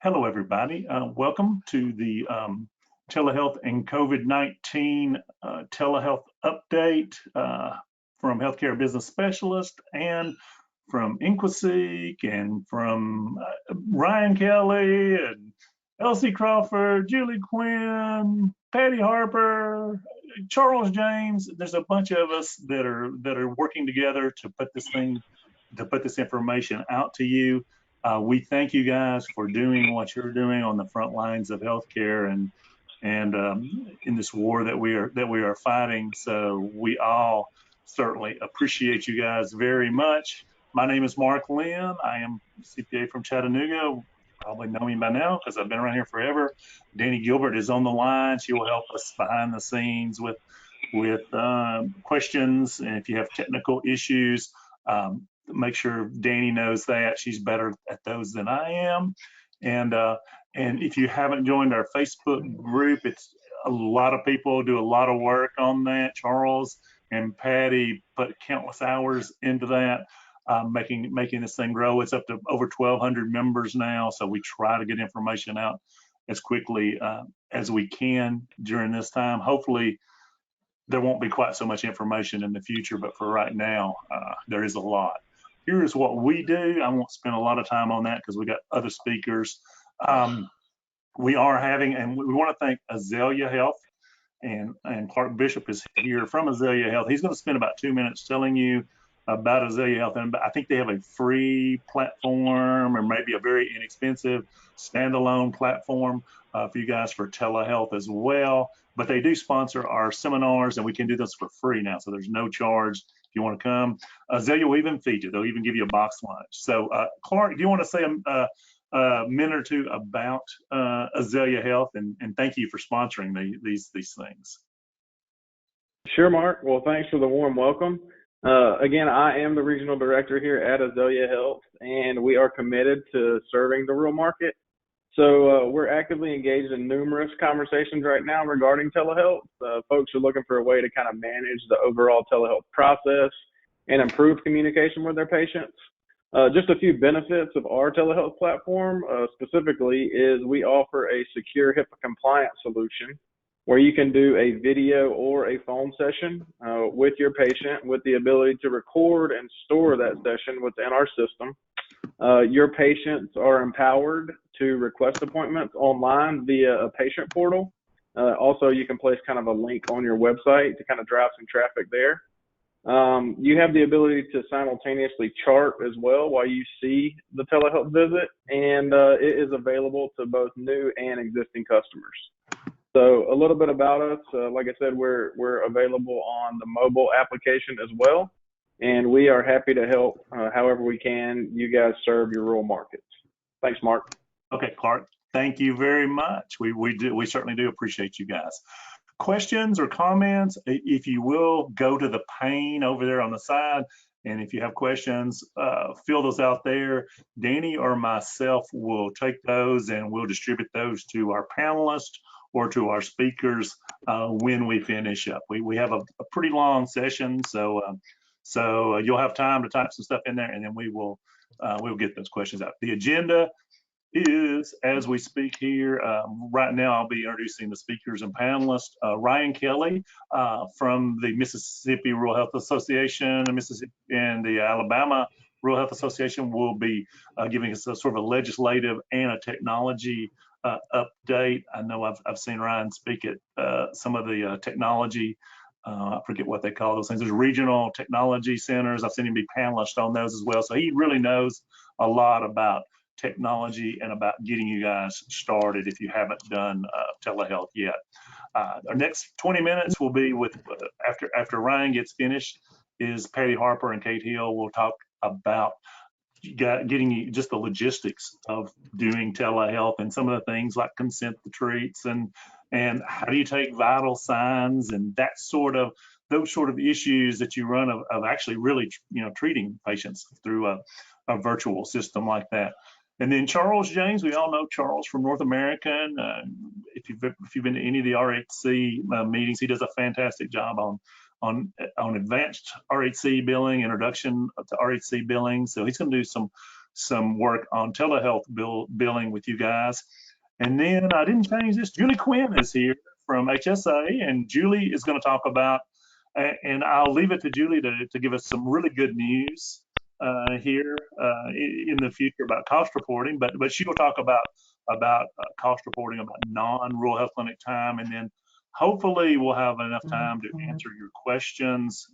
Hello, everybody. Welcome to the Telehealth and COVID-19 Telehealth update from Healthcare Business Specialist and from Inquisic and from Ryan Kelly and Elsie Crawford, Julie Quinn, Patty Harper, Charles James. There's a bunch of us that are working together to put this information out to you. We thank you guys for doing what you're doing on the front lines of healthcare and in this war that we are fighting. So we all certainly appreciate you guys very much. My name is Mark Lynn. I am CPA from Chattanooga. You probably know me by now because I've been around here forever. Danny Gilbert is on the line. She will help us behind the scenes with questions, and if you have technical issues, make sure Danny knows that. She's better at those than I am. And if you haven't joined our Facebook group, it's a lot of people do a lot of work on that. Charles and Patty put countless hours into that, making this thing grow. It's up to over 1,200 members now. So we try to get information out as quickly as we can during this time. Hopefully, there won't be quite so much information in the future, but for right now, there is a lot. Here's what we do. I won't spend a lot of time on that because we got other speakers. We are having, and we want to thank Azalea Health, and Clark Bishop is here from Azalea Health. He's going to spend about 2 minutes telling you about Azalea Health, and I think they have a free platform or maybe a very inexpensive standalone platform for you guys for telehealth as well. But they do sponsor our seminars, and we can do this for free now, so there's no charge if you want to come. Azalea will even feed you. They'll even give you a box lunch. So Clark, do you want to say a minute or two about Azalea Health, and thank you for sponsoring these things? Sure, Mark. Well, thanks for the warm welcome. Again, I am the regional director here at Azalea Health, and we are committed to serving the rural market. So we're actively engaged in numerous conversations right now regarding telehealth. Folks are looking for a way to kind of manage the overall telehealth process and improve communication with their patients. Just a few benefits of our telehealth platform specifically is we offer a secure HIPAA compliant solution where you can do a video or a phone session with your patient with the ability to record and store that session within our system. Your patients are empowered to request appointments online via a patient portal. Also, you can place kind of a link on your website to kind of drive some traffic there. You have the ability to simultaneously chart as well while you see the telehealth visit, and it is available to both new and existing customers. So a little bit about us, like I said, we're available on the mobile application as well, and we are happy to help however we can you guys serve your rural markets. Thanks, Mark. Okay, Clark, thank you very much. We certainly do appreciate you guys. Questions or comments, if you will, go to the pane over there on the side, and if you have questions, fill those out there. Danny or myself will take those and we'll distribute those to our panelists or to our speakers when we finish up. We have a pretty long session, so you'll have time to type some stuff in there, and then we'll get those questions out. The agenda is, as we speak here, right now I'll be introducing the speakers and panelists. Ryan Kelly from the Mississippi Rural Health Association and the Alabama Rural Health Association will be giving us a sort of a legislative and a technology update. I know I've seen Ryan speak at some of the technology, I forget what they call those things. There's regional technology centers. I've seen him be panelist on those as well. So he really knows a lot about technology and about getting you guys started if you haven't done telehealth yet. Our next 20 minutes will be with, after Ryan gets finished, is Patty Harper and Kate Hill will talk about getting you just the logistics of doing telehealth and some of the things like consent to treats and how do you take vital signs and those sort of issues that you run of actually really treating patients through a virtual system like that. And then Charles James, we all know Charles from North American. If you've been to any of the RHC meetings, he does a fantastic job on advanced RHC billing, introduction to RHC billing. So he's going to do some some work on telehealth billing with you guys. And then I didn't change this. Julie Quinn is here from HSA, and Julie is going to talk about, and I'll leave it to Julie to give us some really good news here in the future about cost reporting. But she will talk about cost reporting, about non-rural health clinic time, and then hopefully we'll have enough time to answer your questions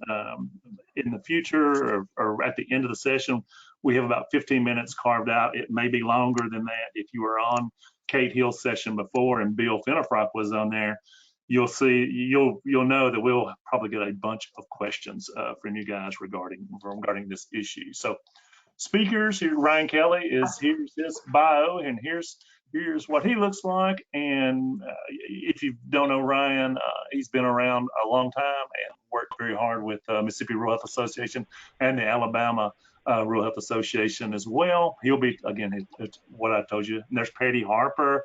in the future or at the end of the session. We have about 15 minutes carved out. It may be longer than that. If you were on Kate Hill's session before and Bill Finifrock was on there, you'll know that we'll probably get a bunch of questions from you guys regarding this issue. So speakers, here Ryan Kelly here's his bio, and here's what he looks like. And if you don't know Ryan, he's been around a long time and worked very hard with Mississippi Rural Health Association and the Alabama Rural Health Association as well. He'll be, again, it's what I told you. And there's Patty Harper.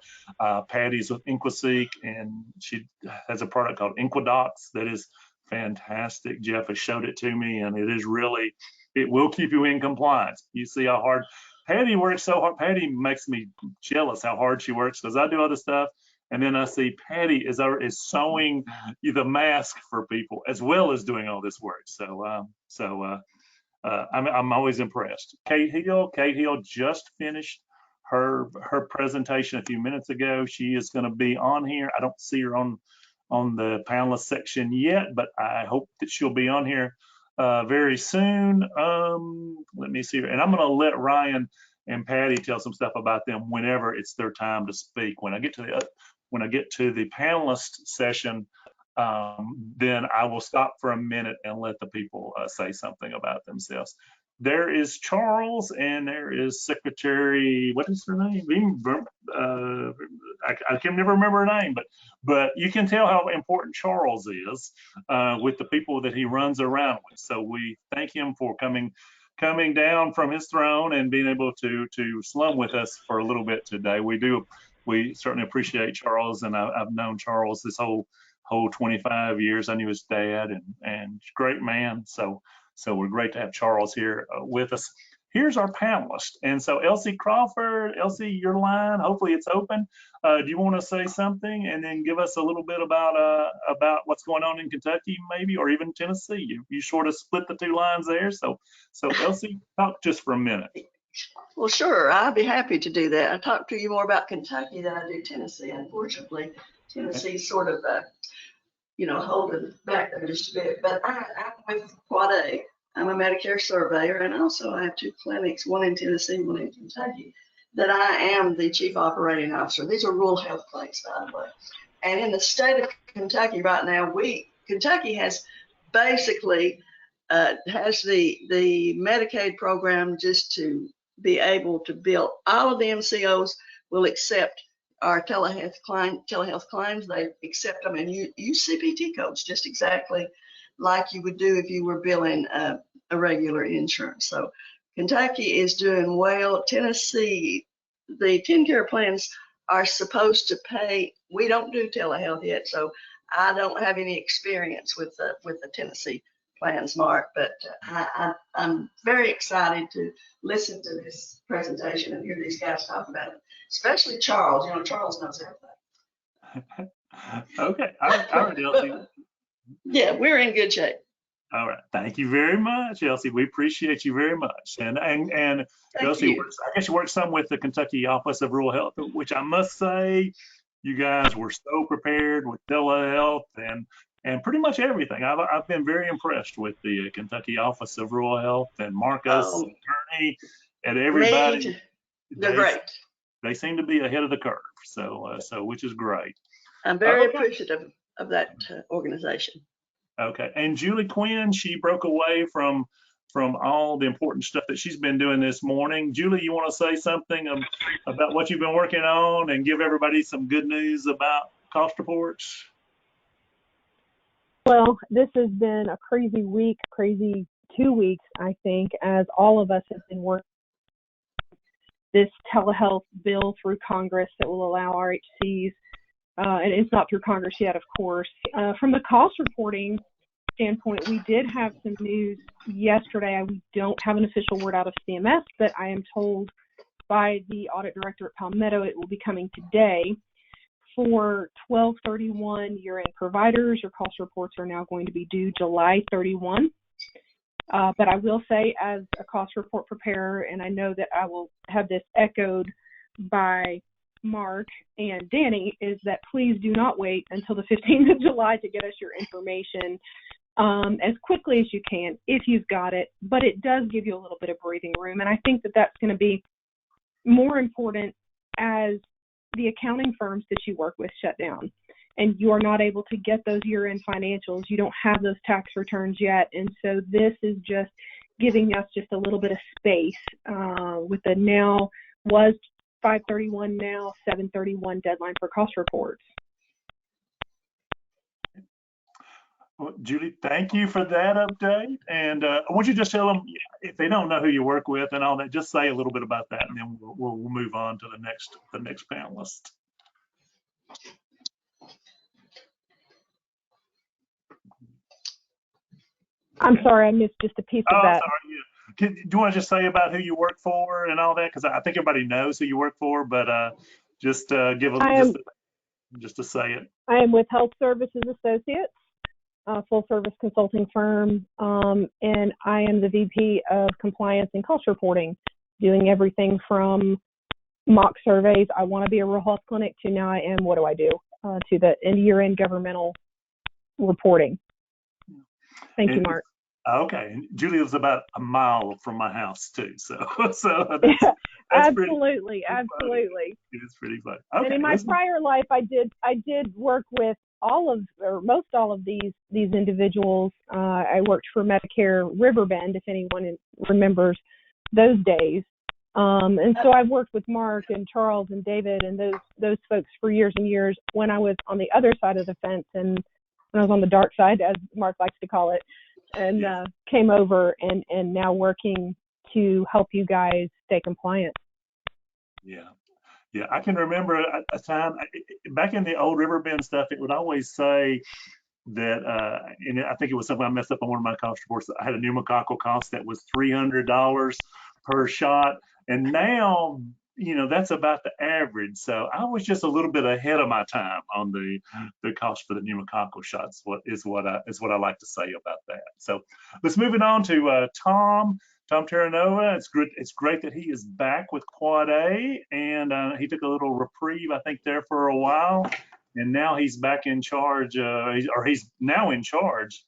Patty's with InquiSeek, and she has a product called InquiDocs that is fantastic. Jeff has showed it to me, and it will keep you in compliance. You see how hard Patty works so hard. Patty makes me jealous how hard she works, because I do other stuff, and then I see Patty is sewing the mask for people as well as doing all this work. I'm always impressed. Kate Hill just finished her presentation a few minutes ago. She is going to be on here. I don't see her on the panelist section yet, but I hope that she'll be on here very soon. Let me see. And I'm going to let Ryan and Patty tell some stuff about them whenever it's their time to speak. When I get to the panelist session, then I will stop for a minute and let the people say something about themselves. There is Charles, and there is Secretary, what is her name? I can never remember her name, but you can tell how important Charles is with the people that he runs around with. So we thank him for coming down from his throne and being able to slum with us for a little bit today. We certainly appreciate Charles, and I've known Charles this whole 25 years. I knew his dad, and great man. So we're great to have Charles here with us. Here's our panelist. And so Elsie Crawford, Elsie, your line, hopefully it's open. Do you want to say something and then give us a little bit about what's going on in Kentucky, maybe, or even Tennessee? You sort of split the two lines there. So Elsie, talk just for a minute. Well, sure, I'd be happy to do that. I talk to you more about Kentucky than I do Tennessee. Unfortunately, Tennessee's sort of holding back there just a bit. But I'm with Quad A. I'm a Medicare surveyor, and also I have two clinics, one in Tennessee, one in Kentucky, that I am the chief operating officer. These are rural health clinics, by the way. And in the state of Kentucky right now, Kentucky has basically has the Medicaid program just to be able to bill. All of the MCOs will accept our telehealth claims. They accept them and use CPT codes just exactly like you would do if you were billing a regular insurance. So Kentucky is doing well. Tennessee, the TennCare plans are supposed to pay. We don't do telehealth yet, so I don't have any experience with the Tennessee plans, Mark, but I'm very excited to listen to this presentation and hear these guys talk about it, especially Charles. Charles knows everything. Okay. All right, Elsie. Yeah, we're in good shape. All right. Thank you very much, Elsie. We appreciate you very much. And Elsie, I guess you work some with the Kentucky Office of Rural Health, which I must say, you guys were so prepared with telehealth and pretty much everything. I've been very impressed with the Kentucky Office of Rural Health and Marcus, attorney, and everybody. They're great. They seem to be ahead of the curve, so which is great. I'm very appreciative of that organization. Okay, and Julie Quinn, she broke away from all the important stuff that she's been doing this morning. Julie, you want to say something about what you've been working on and give everybody some good news about cost reports? Well, this has been a crazy 2 weeks, I think, as all of us have been working this telehealth bill through Congress that will allow RHCs, and it's not through Congress yet, of course. From the cost reporting standpoint, we did have some news yesterday. We don't have an official word out of CMS, but I am told by the audit director at Palmetto it will be coming today. For 12/31 year-end providers, your cost reports are now going to be due July 31. But I will say, as a cost report preparer, and I know that I will have this echoed by Mark and Danny, is that please do not wait until the 15th of July to get us your information as quickly as you can if you've got it. But it does give you a little bit of breathing room, and I think that that's going to be more important as the accounting firms that you work with shut down and you are not able to get those year-end financials. You don't have those tax returns yet. And so this is just giving us just a little bit of space with the now was 5/31, now 7/31 deadline for cost reports. Well, Julie, thank you for that update. And I want you to just tell them, if they don't know who you work with and all that, just say a little bit about that, and then we'll move on to the next panelist. I'm sorry, I missed just a piece of that. Sorry. Do you want to just say about who you work for and all that? Because I think everybody knows who you work for, but just give a just to say it. I am with Health Services Associates, a full-service consulting firm, and I am the VP of Compliance and Cost Reporting, doing everything from mock surveys, I want to be a rural health clinic, to now I am, what do I do, to the year-end governmental reporting. Thank you, Mark. Okay, and Julie lives about a mile from my house too, so that's absolutely. It is pretty fun. Okay, and in my prior life, I did work with most all of these individuals. I worked for Medicare Riverbend, if anyone remembers those days. And so I've worked with Mark and Charles and David and those folks for years and years when I was on the other side of the fence and when I was on the dark side, as Mark likes to call it, and came over and now working to help you guys stay compliant. Yeah, I can remember a time back in the old Riverbend stuff, it would always say that, and I think it was something I messed up on one of my cost reports, I had a pneumococcal cost that was $300 per shot. And now, that's about the average. So I was just a little bit ahead of my time on the cost for the pneumococcal shots. Is what I like to say about that. So let's move it on to Tom Terranova. It's great that he is back with Quad A, and he took a little reprieve, I think, there for a while, and now he's back in charge, he's now in charge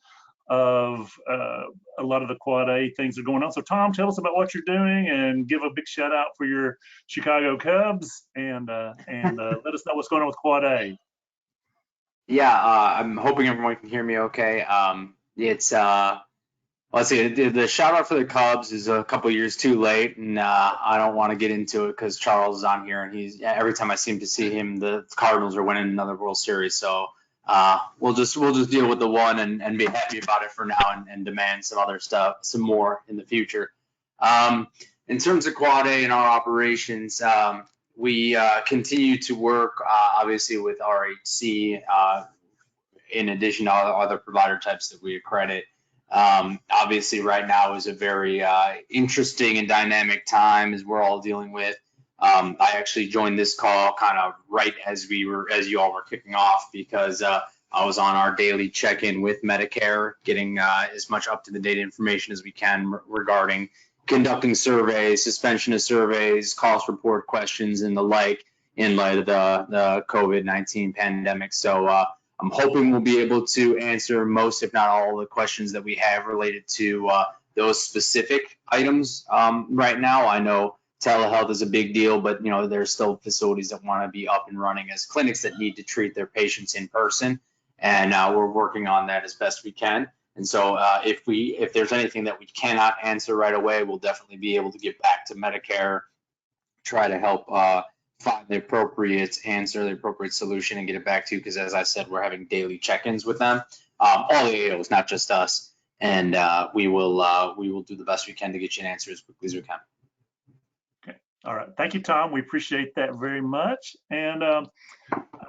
of a lot of the Quad A things that are going on. So Tom, tell us about what you're doing and give a big shout out for your Chicago Cubs, and let us know what's going on with Quad A. Yeah, I'm hoping everyone can hear me okay. Let's see, the shout out for the Cubs is a couple years too late, and I don't want to get into it because Charles is on here, and every time I seem to see him, the Cardinals are winning another World Series. So we'll just deal with the one and be happy about it for now, and demand some other stuff, some more in the future. In terms of Quad A and our operations, we continue to work obviously with RHC in addition to other provider types that we accredit. Obviously right now is a very interesting and dynamic time as we're all dealing with. I actually joined this call kind of right as you all were kicking off, because I was on our daily check-in with Medicare, getting as much up-to-the-date information as we can regarding conducting surveys, suspension of surveys, cost report questions, and the like in light of the COVID-19 pandemic. So I'm hoping we'll be able to answer most, if not all, the questions that we have related to those specific items right now. I know telehealth is a big deal, but there's still facilities that want to be up and running as clinics that need to treat their patients in person, and we're working on that as best we can. And so if there's anything that we cannot answer right away, we'll definitely be able to get back to Medicare, try to help find the appropriate answer, the appropriate solution, and get it back to you. Because as I said, we're having daily check-ins with them, all the AOs, not just us, and we will do the best we can to get you an answer as quickly as we can. Okay, all right, thank you, Tom. We appreciate that very much. And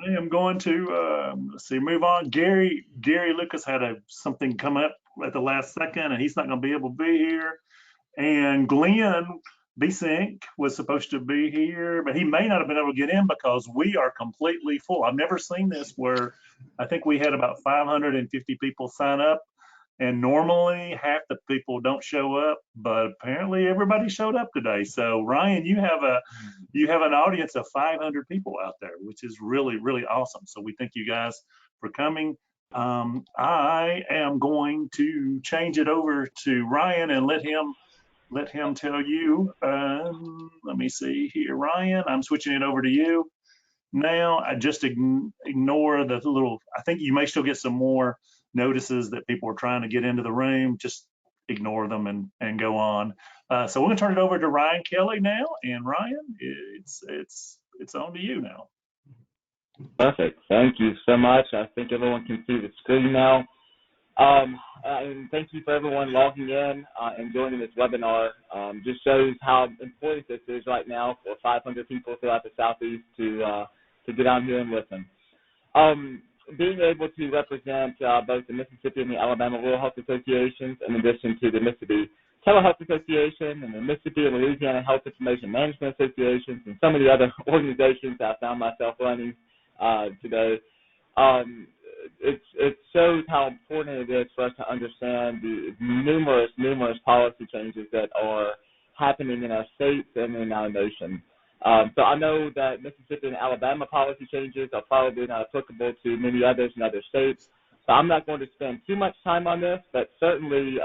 I am going to let's see, move on. Gary Lucas had something come up at the last second, and he's not going to be able to be here. And Glenn Besink was supposed to be here, but he may not have been able to get in because we are completely full. I've never seen this where I think we had about 550 people sign up, and normally half the people don't show up, but apparently everybody showed up today. So Ryan, you have an audience of 500 people out there, which is really, really awesome. So we thank you guys for coming. I am going to change it over to Ryan and let him tell you. Let me see here, Ryan, I'm switching it over to you now. I just ignore the little, I think you may still get some more notices that people are trying to get into the room. Just ignore them and go on. So we're gonna turn it over to Ryan Kelly now. And Ryan, it's on to you now. Perfect. Thank you so much. I think everyone can see the screen now. And thank you for everyone logging in and joining this webinar. Just shows how important this is right now for 500 people throughout the Southeast to get on here and listen. Being able to represent both the Mississippi and the Alabama Rural Health Associations, in addition to the Mississippi Telehealth Association and the Mississippi and Louisiana Health Information Management Associations and some of the other organizations that I found myself running today, it shows how important it is for us to understand the numerous policy changes that are happening in our states and in our nation. So I know that Mississippi and Alabama policy changes are probably not applicable to many others in other states. So I'm not going to spend too much time on this, but certainly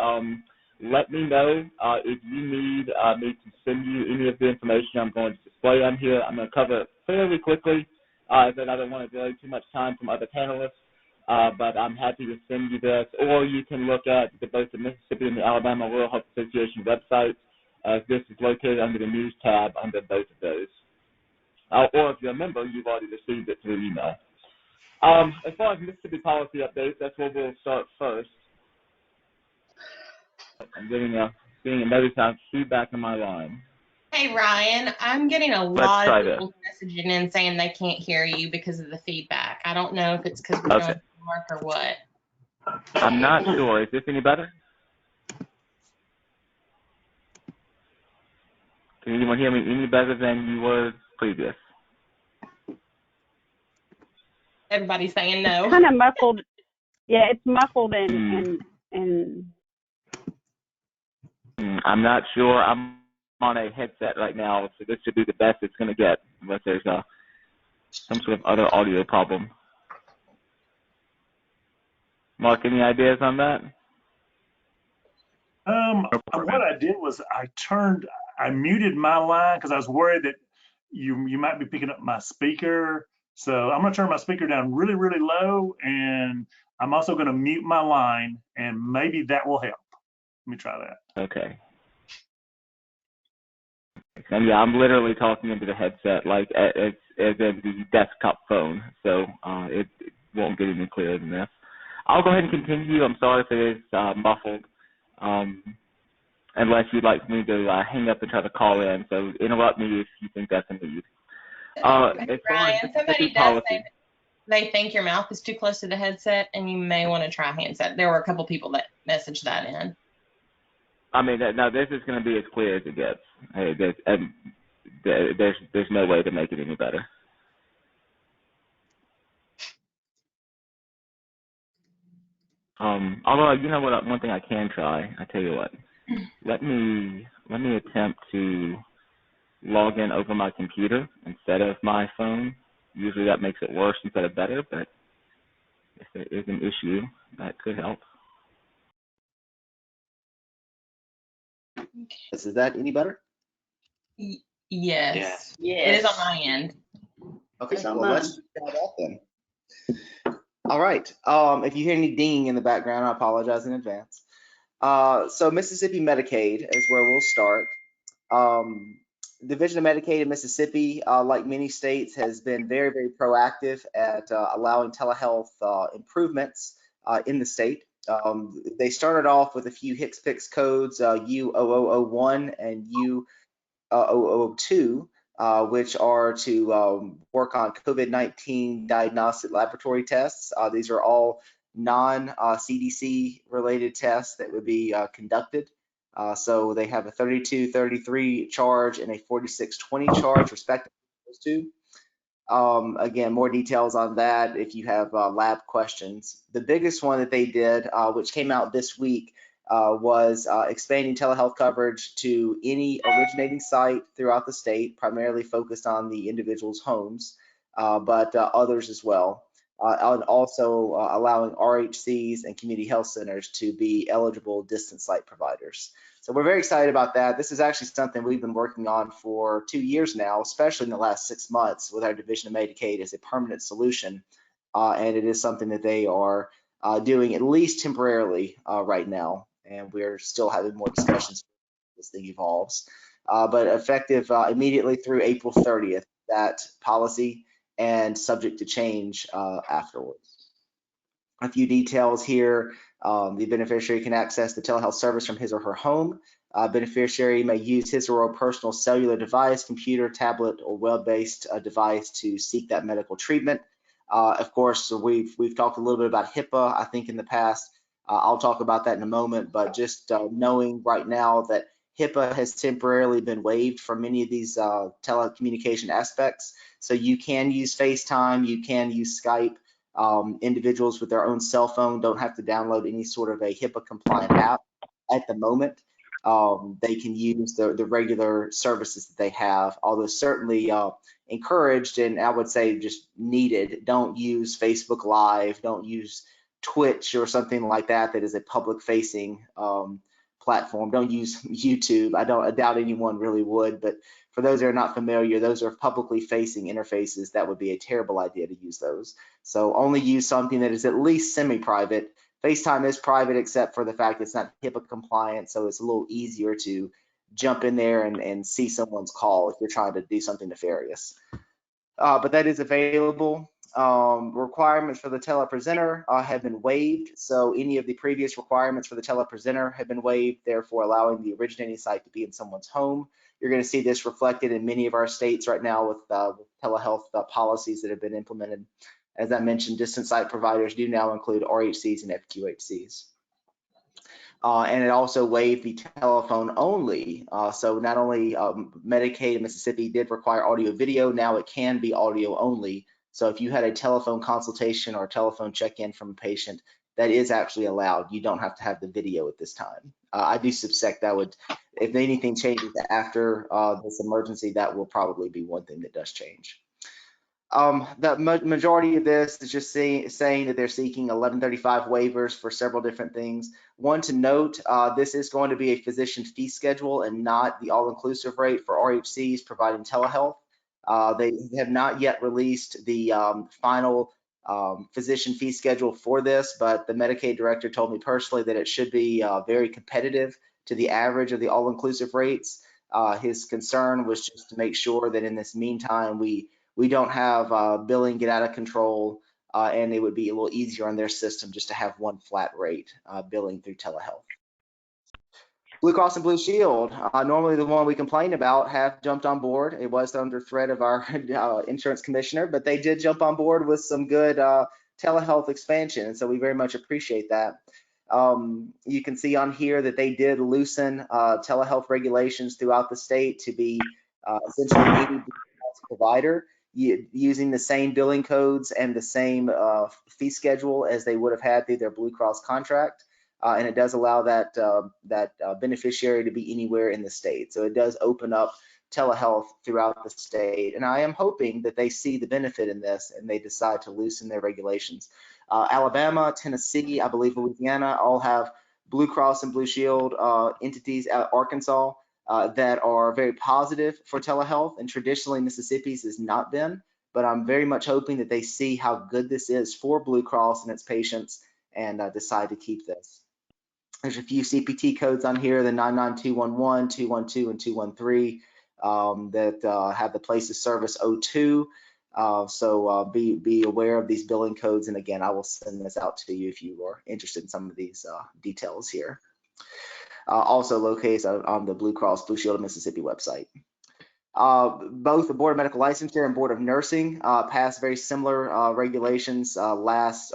let me know if you need me to send you any of the information I'm going to display on here. I'm going to cover it fairly quickly, as I don't want to delay too much time from other panelists. But I'm happy to send you this, or you can look at both the Mississippi and the Alabama Rural Health Association websites. This is located under the News tab under both of those. Or if you're a member, you've already received it through email. As far as Mississippi policy updates, that's where we'll start first. I'm getting a notice on feedback on my line. Hey, Ryan, I'm getting a lot of people messaging in saying they can't hear you because of the feedback. I don't know if it's because we're going to Mark or what. I'm not sure. Is this any better? Can anyone hear me any better than you were previous? Everybody's saying no. It's kind of muffled. Yeah, it's muffled and I'm not sure. I'm on a headset right now, so this should be the best it's going to get unless there's some sort of other audio problem. Mark, any ideas on that? What I did was I muted my line because I was worried that you might be picking up my speaker. So I'm going to turn my speaker down really, really low, and I'm also going to mute my line, and maybe that will help. Let me try that. Okay. And yeah, I'm literally talking into the headset like as in the desktop phone, so it won't get any clearer than this. I'll go ahead and continue. I'm sorry if it is muffled, unless you'd like me to hang up and try to call in. So interrupt me if you think that's a need. Ryan, somebody does say that they think your mouth is too close to the headset, and you may want to try handset. There were a couple people that messaged that in. I mean, now this is going to be as clear as it gets. Hey, there's no way to make it any better. Although, you know what, one thing I can try, I tell you what, let me attempt to log in over my computer instead of my phone. Usually that makes it worse instead of better, but if there is an issue, that could help. Is that any better? Yes. It is on my end. Okay, well, let's try that then. All right. If you hear any dinging in the background, I apologize in advance. So Mississippi Medicaid is where we'll start. Division of Medicaid in Mississippi, like many states, has been very, very proactive at allowing telehealth improvements in the state. They started off with a few HCPCS codes, U0001 and U0002, which are to work on COVID-19 diagnostic laboratory tests. These are all non-CDC related tests that would be conducted. So they have a 3233 charge and a 4620 charge, respectively, those two. Again, more details on that if you have lab questions. The biggest one that they did, which came out this week, was expanding telehealth coverage to any originating site throughout the state, primarily focused on the individual's homes, but others as well. And also allowing RHCs and community health centers to be eligible distance site providers. So we're very excited about that. This is actually something we've been working on for 2 years now, especially in the last 6 months with our Division of Medicaid as a permanent solution. And it is something that they are doing at least temporarily right now. And we're still having more discussions as this thing evolves. But effective immediately through April 30th, that policy, and subject to change afterwards. A few details here. The beneficiary can access the telehealth service from his or her home. Beneficiary may use his or her personal cellular device, computer, tablet, or web-based device to seek that medical treatment. Of course, we've talked a little bit about HIPAA, I think, in the past. I'll talk about that in a moment, but just knowing right now that HIPAA has temporarily been waived for many of these telecommunication aspects. So you can use FaceTime, you can use Skype. Individuals with their own cell phone don't have to download any sort of a HIPAA compliant app at the moment. They can use the regular services that they have, although certainly encouraged, and I would say just needed. Don't use Facebook Live, don't use Twitch or something like that that is a public facing platform. Don't use YouTube. I doubt anyone really would, but for those that are not familiar, those are publicly facing interfaces. That would be a terrible idea to use those. So only use something that is at least semi-private. FaceTime is private except for the fact it's not HIPAA compliant, so it's a little easier to jump in there and see someone's call if you're trying to do something nefarious. But that is available. Requirements for the telepresenter have been waived. So any of the previous requirements for the telepresenter have been waived, therefore allowing the originating site to be in someone's home. You're going to see this reflected in many of our states right now with telehealth policies that have been implemented. As I mentioned, distance site providers do now include RHCs and FQHCs. And it also waived the telephone only. So not only Medicaid in Mississippi did require audio video, now it can be audio only. So if you had a telephone consultation or a telephone check-in from a patient, that is actually allowed. You don't have to have the video at this time. I do suspect that would, if anything changes after this emergency, that will probably be one thing that does change. The majority of this is just saying that they're seeking 1135 waivers for several different things. One to note, this is going to be a physician fee schedule and not the all-inclusive rate for RHCs providing telehealth. They have not yet released the final physician fee schedule for this, but the Medicaid director told me personally that it should be very competitive to the average of the all-inclusive rates. His concern was just to make sure that in this meantime, we don't have billing get out of control, and it would be a little easier on their system just to have one flat rate billing through telehealth. Blue Cross and Blue Shield, normally the one we complain about, have jumped on board. It was under threat of our insurance commissioner, but they did jump on board with some good telehealth expansion, and so we very much appreciate that. You can see on here that they did loosen telehealth regulations throughout the state to be essentially any provider using the same billing codes and the same fee schedule as they would have had through their Blue Cross contract. And it does allow that beneficiary to be anywhere in the state. So it does open up telehealth throughout the state. And I am hoping that they see the benefit in this and they decide to loosen their regulations. Alabama, Tennessee, I believe Louisiana all have Blue Cross and Blue Shield entities. Arkansas that are very positive for telehealth, and traditionally Mississippi's has not been. But I'm very much hoping that they see how good this is for Blue Cross and its patients and decide to keep this. There's a few CPT codes on here, the 99211, 212, and 213 that have the place of service 02. So be aware of these billing codes. And again, I will send this out to you if you are interested in some of these details here. Also located on the Blue Cross Blue Shield of Mississippi website. Both the Board of Medical Licensure and Board of Nursing passed very similar regulations let's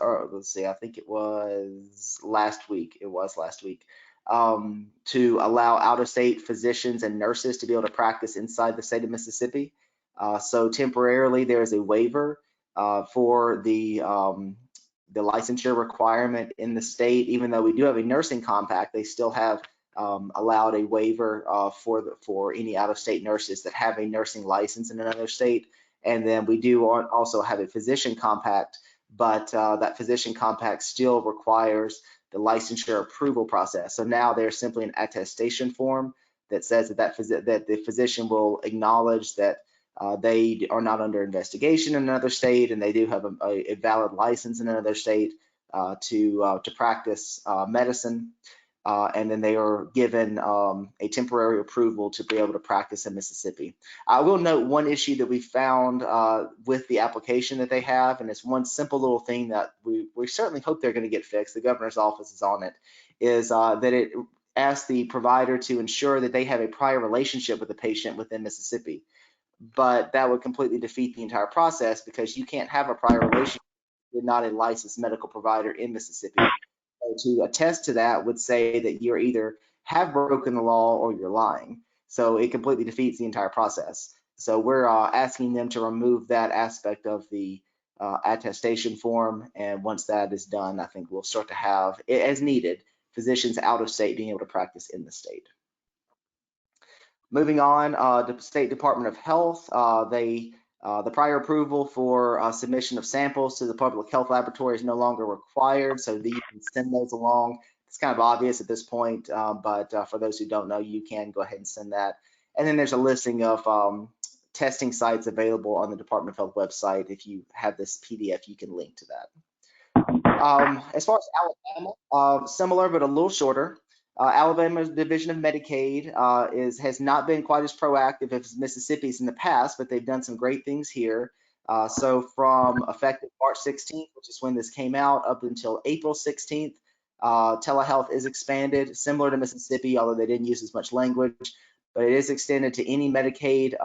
see, I think it was last week. It was last week. To allow out-of-state physicians and nurses to be able to practice inside the state of Mississippi. So temporarily, there is a waiver for the licensure requirement in the state. Even though we do have a nursing compact, they still have allowed a waiver for any out-of-state nurses that have a nursing license in another state. And then we do also have a physician compact, but that physician compact still requires the licensure approval process. So now there's simply an attestation form that says that the physician will acknowledge that they are not under investigation in another state, and they do have a valid license in another state to practice medicine. And then they are given a temporary approval to be able to practice in Mississippi. I will note one issue that we found with the application that they have, and it's one simple little thing that we certainly hope they're going to get fixed. The governor's office is on it, is that it asks the provider to ensure that they have a prior relationship with the patient within Mississippi. But that would completely defeat the entire process, because you can't have a prior relationship if you're not a licensed medical provider in Mississippi. To attest to that would say that you're either have broken the law or you're lying. So it completely defeats the entire process. So we're asking them to remove that aspect of the attestation form. And once that is done, I think we'll start to have, as needed, physicians out of state being able to practice in the state. Moving on, the State Department of Health, the prior approval for submission of samples to the public health laboratory is no longer required, so you can send those along. It's kind of obvious at this point, but for those who don't know, you can go ahead and send that. And then there's a listing of testing sites available on the Department of Health website. If you have this PDF, you can link to that. As far as Alabama, similar but a little shorter. Alabama's Division of Medicaid has not been quite as proactive as Mississippi's in the past, but they've done some great things here. So from effective March 16th, which is when this came out, up until April 16th, telehealth is expanded, similar to Mississippi, although they didn't use as much language, but it is extended to any Medicaid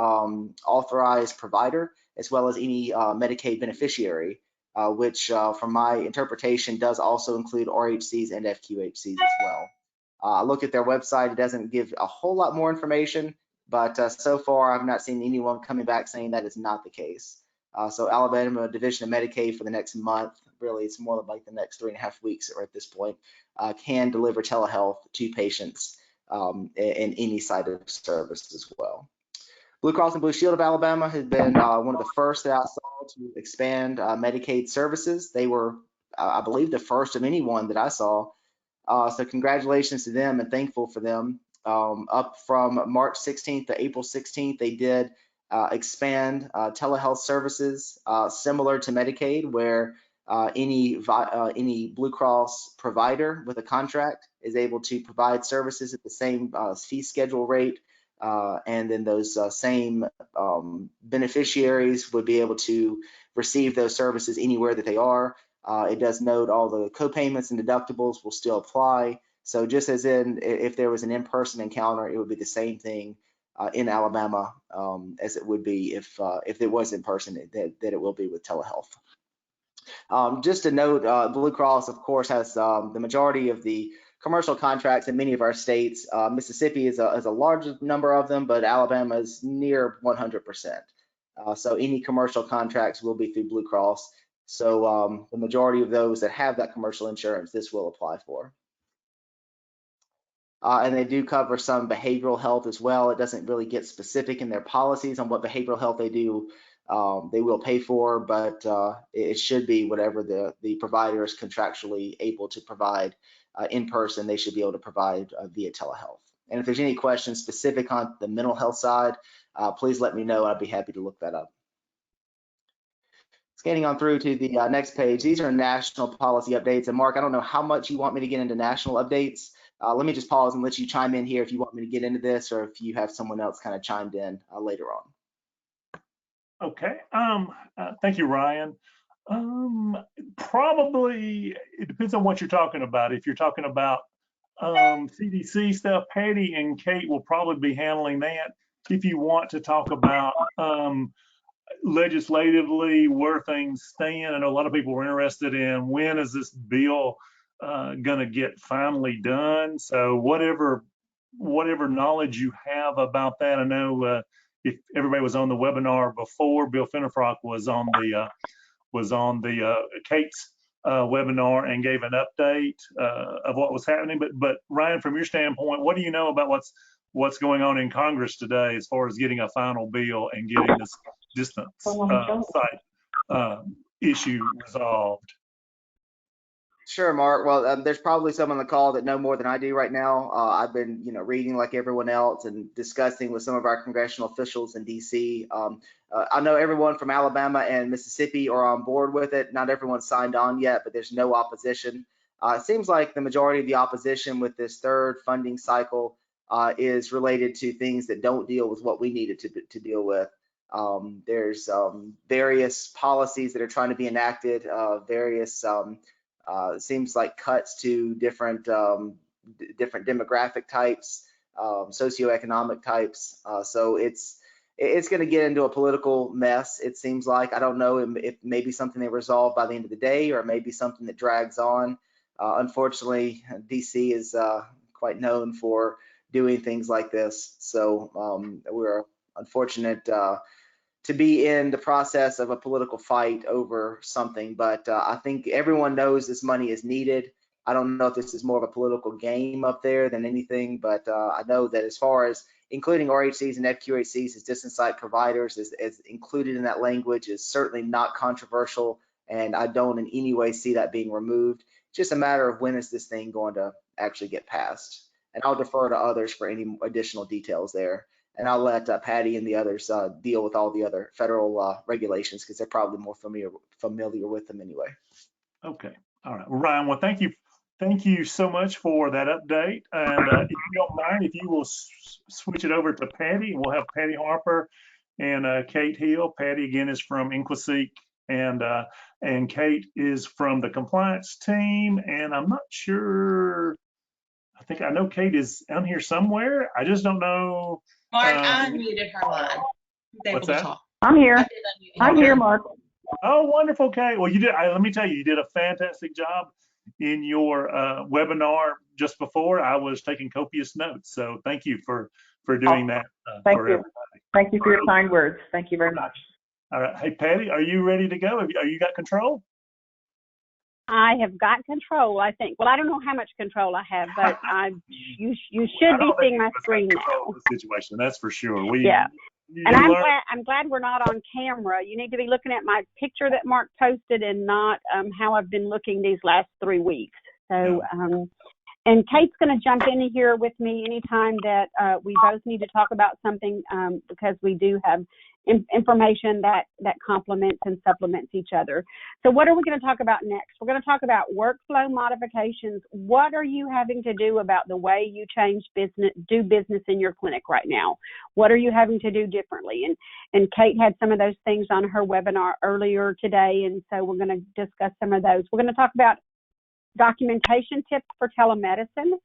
authorized provider, as well as any Medicaid beneficiary, which from my interpretation does also include RHCs and FQHCs as well. Look at their website. It doesn't give a whole lot more information, but so far I've not seen anyone coming back saying that is not the case. So Alabama Division of Medicaid for the next month, really it's more like the next 3.5 weeks or at this point, can deliver telehealth to patients in any site of service as well. Blue Cross and Blue Shield of Alabama has been one of the first that I saw to expand Medicaid services. They were, I believe, the first of anyone that I saw. So congratulations to them and thankful for them. Up from March 16th to April 16th, they did expand telehealth services similar to Medicaid, where any Blue Cross provider with a contract is able to provide services at the same fee schedule rate. And then those same beneficiaries would be able to receive those services anywhere that they are. It does note all the co-payments and deductibles will still apply. So just as if there was an in-person encounter, it would be the same thing in Alabama as it would be if it was in person, that it will be with telehealth. Just to note, Blue Cross, of course, has the majority of the commercial contracts in many of our states. Mississippi is a large number of them, but Alabama is near 100%. So any commercial contracts will be through Blue Cross. So the majority of those that have that commercial insurance, this will apply for. And they do cover some behavioral health as well. It doesn't really get specific in their policies on what behavioral health they do. They will pay for, but it should be whatever the provider is contractually able to provide in person, they should be able to provide via telehealth. And if there's any questions specific on the mental health side, please let me know. I'd be happy to look that up. Scanning on through to the next page, these are national policy updates. And Mark, I don't know how much you want me to get into national updates. Let me just pause and let you chime in here if you want me to get into this, or if you have someone else kind of chimed in later on. Okay. Thank you, Ryan. Probably it depends on what you're talking about. If you're talking about CDC stuff, Patty and Kate will probably be handling that. if you want to talk about legislatively where things stand. I know a lot of people were interested in when is this bill going to get finally done. So whatever knowledge you have about that, I know if everybody was on the webinar before, Bill Fennerfrock was on the Kate's webinar and gave an update of what was happening. But Ryan, from your standpoint, what do you know about what's going on in Congress today as far as getting a final bill and getting this distance site issue resolved? Sure, Mark. Well, there's probably some on the call that know more than I do right now. I've been, reading like everyone else and discussing with some of our congressional officials in DC. I know everyone from Alabama and Mississippi are on board with it. Not everyone's signed on yet, but there's no opposition. It seems like the majority of the opposition with this third funding cycle is related to things that don't deal with what we needed to deal with. There's various policies that are trying to be enacted, various seems like cuts to different demographic types, socioeconomic types. So it's going to get into a political mess. It seems like. I don't know if maybe something they resolve by the end of the day or maybe something that drags on. Unfortunately, DC is quite known for doing things like this. So we're unfortunate to be in the process of a political fight over something, but I think everyone knows this money is needed. I don't know if this is more of a political game up there than anything, but I know that as far as including RHCs and FQHCs as distance site providers as included in that language is certainly not controversial, and I don't in any way see that being removed. It's just a matter of when is this thing going to actually get passed. And I'll defer to others for any additional details there. And I'll let Patty and the others deal with all the other federal regulations because they're probably more familiar with them anyway. Okay. All right. Well, Ryan, well, thank you so much for that update. And if you don't mind, if you will switch it over to Patty, we'll have Patty Harper and Kate Hill. Patty, again, is from InquiSeq, and Kate is from the compliance team. And I'm not sure, I know Kate is on here somewhere. I just don't know. Mark, I unmuted her line. What's that? I'm here. I'm here, Mark. Oh, wonderful, Kate. Well, you did. Let me tell you, you did a fantastic job in your webinar just before. I was taking copious notes, so thank you for doing that. Thank you. Everybody. Thank you for your kind words. Thank you very much. All right. Hey, Patty, are you ready to go? Are you got control? I have got control, I think. Well, I don't know how much control I have, but you should be seeing my screen now. Situation, that's for sure. Yeah. And I'm glad we're not on camera. You need to be looking at my picture that Mark posted and not how I've been looking these last 3 weeks. So, and Kate's going to jump in here with me anytime that we both need to talk about something because we do have information that complements and supplements each other. So what are we going to talk about next? We're going to talk about workflow modifications. What are you having to do about the way you do business in your clinic right now? What are you having to do differently? And Kate had some of those things on her webinar earlier today, and so we're going to discuss some of those. We're going to talk about documentation tips for telemedicine.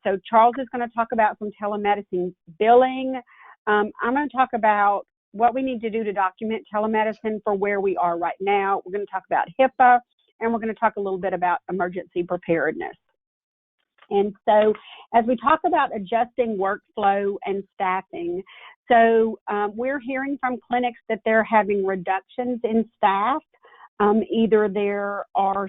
So Charles is going to talk about some telemedicine billing. I'm going to talk about what we need to do to document telemedicine for where we are right now. We're going to talk about HIPAA, and we're going to talk a little bit about emergency preparedness. And so as we talk about adjusting workflow and staffing, so we're hearing from clinics that they're having reductions in staff. Either there are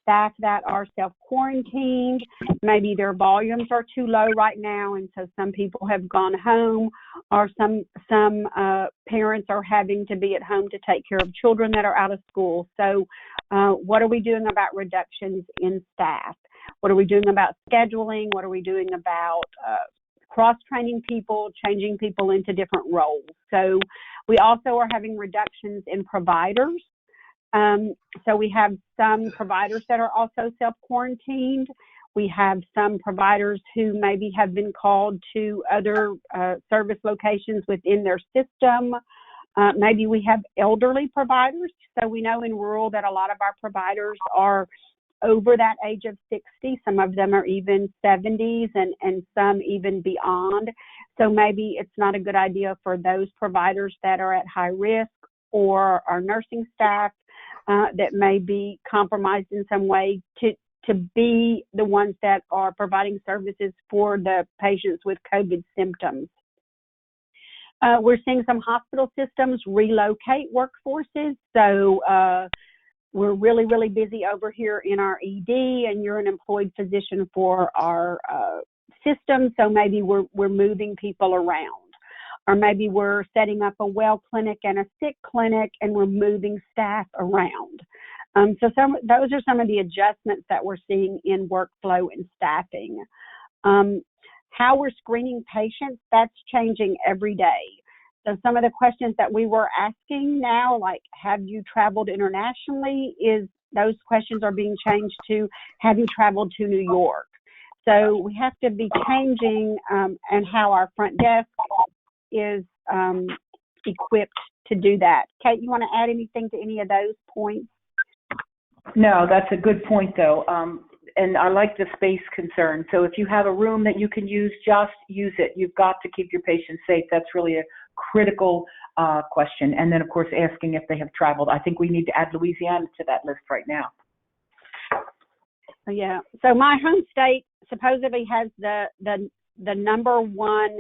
staff that are self-quarantined, maybe their volumes are too low right now, and so some people have gone home, or some parents are having to be at home to take care of children that are out of school. So what are we doing about reductions in staff? What are we doing about scheduling? What are we doing about cross-training people, changing people into different roles? So we also are having reductions in providers. So we have some providers that are also self-quarantined. We have some providers who maybe have been called to other service locations within their system. Maybe we have elderly providers. So we know in rural that a lot of our providers are over that age of 60. Some of them are even 70s and some even beyond. So maybe it's not a good idea for those providers that are at high risk or our nursing staff that may be compromised in some way to be the ones that are providing services for the patients with COVID symptoms. We're seeing some hospital systems relocate workforces. So we're really, really busy over here in our ED, and you're an employed physician for our system. So maybe we're moving people around. Or maybe we're setting up a well clinic and a sick clinic, and we're moving staff around. So those are some of the adjustments that we're seeing in workflow and staffing. How we're screening patients, that's changing every day. So some of the questions that we were asking now, like, have you traveled internationally, those questions are being changed to, have you traveled to New York? So we have to be changing and how our front desk is equipped to do that. Kate, you want to add anything to any of those points? No, that's a good point, though. And I like the space concern. So if you have a room that you can use, just use it. You've got to keep your patients safe. That's really a critical question. And then, of course, asking if they have traveled. I think we need to add Louisiana to that list right now. Yeah. So my home state supposedly has the number one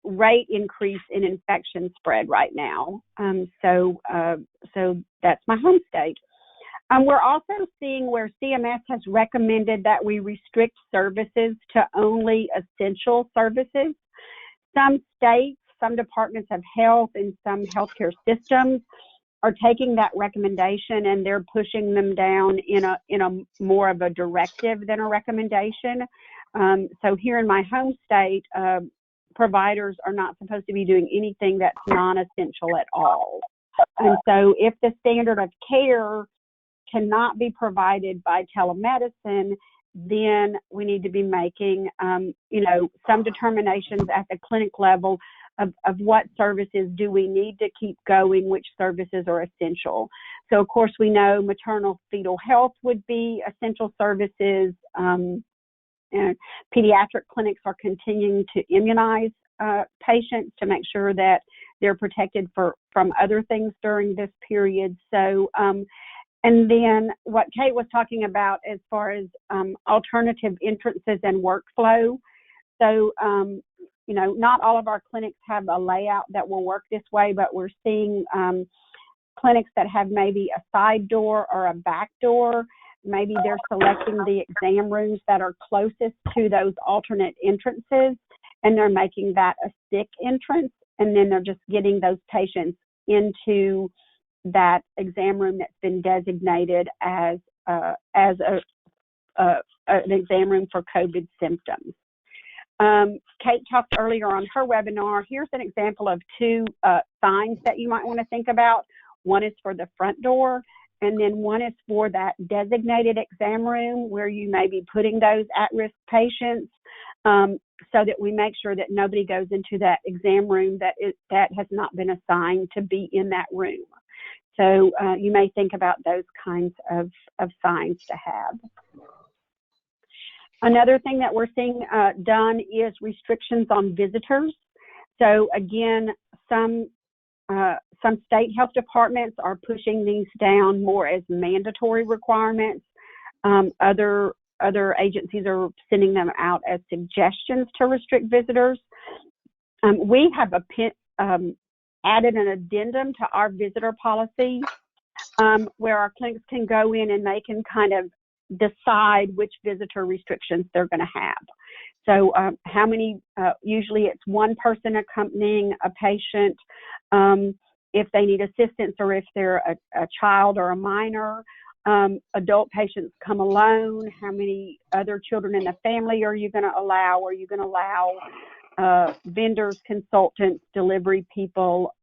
rate increase in infection spread right now. So that's my home state. We're also seeing where CMS has recommended that we restrict services to only essential services. Some states, some departments of health, and some healthcare systems are taking that recommendation and they're pushing them down in a more of a directive than a recommendation. So here in my home state, providers are not supposed to be doing anything that's non-essential at all. And so if the standard of care cannot be provided by telemedicine, then we need to be making, some determinations at the clinic level of what services do we need to keep going, which services are essential. So, of course, we know maternal fetal health would be essential services. And pediatric clinics are continuing to immunize patients to make sure that they're protected from other things during this period. So, and then what Kate was talking about as far as alternative entrances and workflow. So, not all of our clinics have a layout that will work this way, but we're seeing clinics that have maybe a side door or a back door. Maybe they're selecting the exam rooms that are closest to those alternate entrances, and they're making that a sick entrance, and then they're just getting those patients into that exam room that's been designated as an exam room for COVID symptoms. Kate talked earlier on her webinar. Here's an example of two signs that you might want to think about. One is for the front door, and then one is for that designated exam room where you may be putting those at-risk patients, so that we make sure that nobody goes into that exam room that has not been assigned to be in that room. So you may think about those kinds of signs to have. Another thing that we're seeing done is restrictions on visitors. So again, some state health departments are pushing these down more as mandatory requirements. Other agencies are sending them out as suggestions to restrict visitors. We have added an addendum to our visitor policy where our clinics can go in and they can kind of decide which visitor restrictions they're going to have. So how many, usually it's one person accompanying a patient if they need assistance, or if they're a child or a minor. Adult patients come alone. How many other children in the family are you going to allow? Are you going to allow vendors, consultants, delivery people,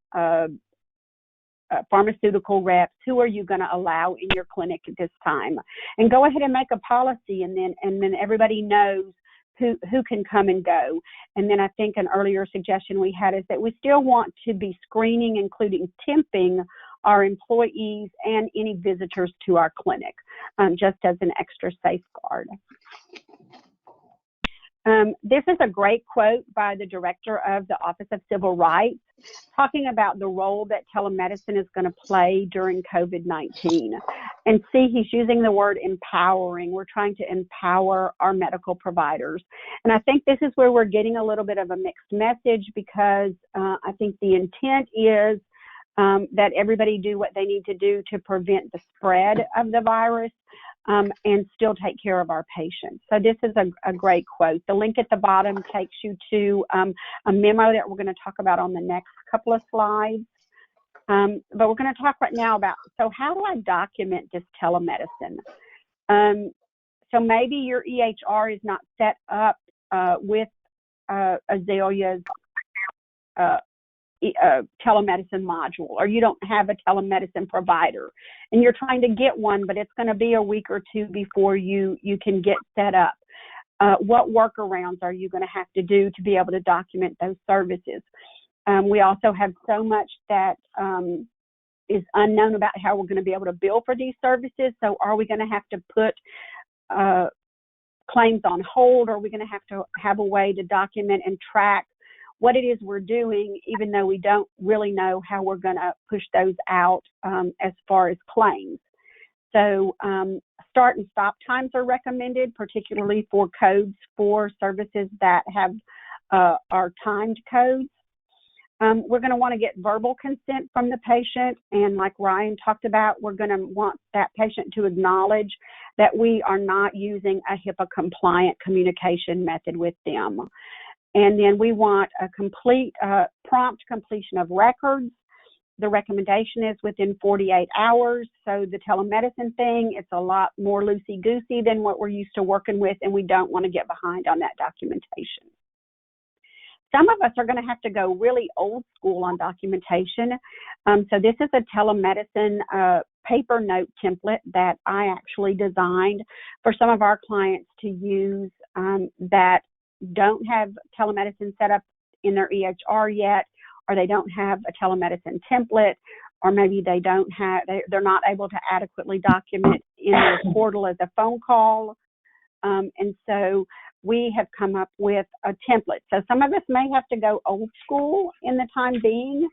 pharmaceutical reps? Who are you going to allow in your clinic at this time? And go ahead and make a policy, and then everybody knows who can come and go. And then I think an earlier suggestion we had is that we still want to be screening, including temping our employees and any visitors to our clinic, just as an extra safeguard. This is a great quote by the director of the Office of Civil Rights, talking about the role that telemedicine is going to play during COVID-19. And see, he's using the word empowering. We're trying to empower our medical providers. And I think this is where we're getting a little bit of a mixed message, because I think the intent is that everybody do what they need to do to prevent the spread of the virus. And still take care of our patients. So this is a great quote. The link at the bottom takes you to a memo that we're going to talk about on the next couple of slides. But we're going to talk right now about, so how do I document this telemedicine? So maybe your EHR is not set up with Azalea's telemedicine module, or you don't have a telemedicine provider and you're trying to get one, but it's going to be a week or two before you can get set up. What workarounds are you going to have to do to be able to document those services? We also have so much that is unknown about how we're going to be able to bill for these services. So are we going to have to put claims on hold? Or are we going to have a way to document and track what it is we're doing, even though we don't really know how we're going to push those out as far as claims? So start and stop times are recommended, particularly for codes for services that have are timed codes. We're going to want to get verbal consent from the patient. And like Ryan talked about, we're going to want that patient to acknowledge that we are not using a HIPAA compliant communication method with them. And then we want a complete, prompt completion of records. The recommendation is within 48 hours. So the telemedicine thing, it's a lot more loosey-goosey than what we're used to working with, and we don't want to get behind on that documentation. Some of us are going to have to go really old school on documentation. So this is a telemedicine paper note template that I actually designed for some of our clients to use that don't have telemedicine set up in their EHR yet, or they don't have a telemedicine template, or maybe they don't have, they're not able to adequately document in their portal as a phone call. And so we have come up with a template. So some of us may have to go old school in the time being.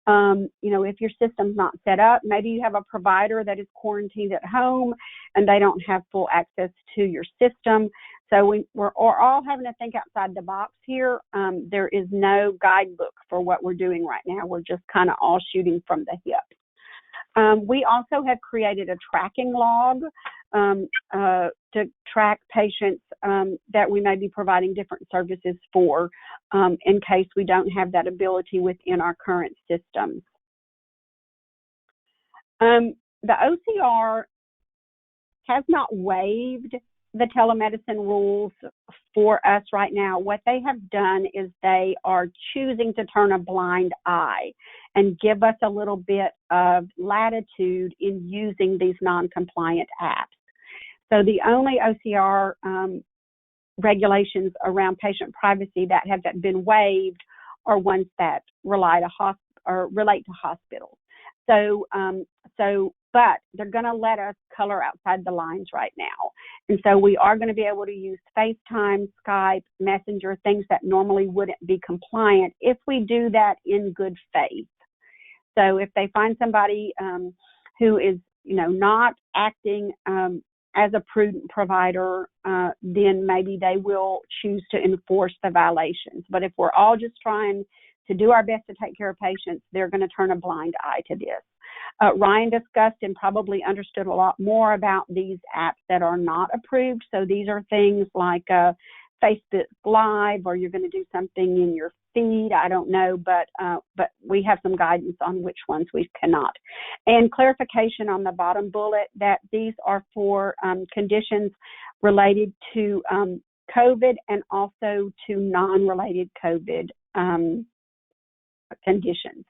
You know, if your system's not set up, maybe you have a provider that is quarantined at home and they don't have full access to your system. So we're all having to think outside the box here. There is no guidebook for what we're doing right now. We're just kind of all shooting from the hip. We also have created a tracking log to track patients that we may be providing different services for in case we don't have that ability within our current systems. The OCR has not waived the telemedicine rules for us right now. What they have done is they are choosing to turn a blind eye and give us a little bit of latitude in using these non-compliant apps. So the only OCR regulations around patient privacy that have been waived are ones that relate to hospitals. But they're going to let us color outside the lines right now. And so we are going to be able to use FaceTime, Skype, Messenger, things that normally wouldn't be compliant if we do that in good faith. So if they find somebody who is, not acting as a prudent provider, then maybe they will choose to enforce the violations. But if we're all just trying to do our best to take care of patients, they're going to turn a blind eye to this. Ryan discussed and probably understood a lot more about these apps that are not approved. So these are things like Facebook Live, or you're going to do something in your feed. I don't know, but we have some guidance on which ones we cannot. And clarification on the bottom bullet that these are for conditions related to COVID and also to non-related COVID conditions.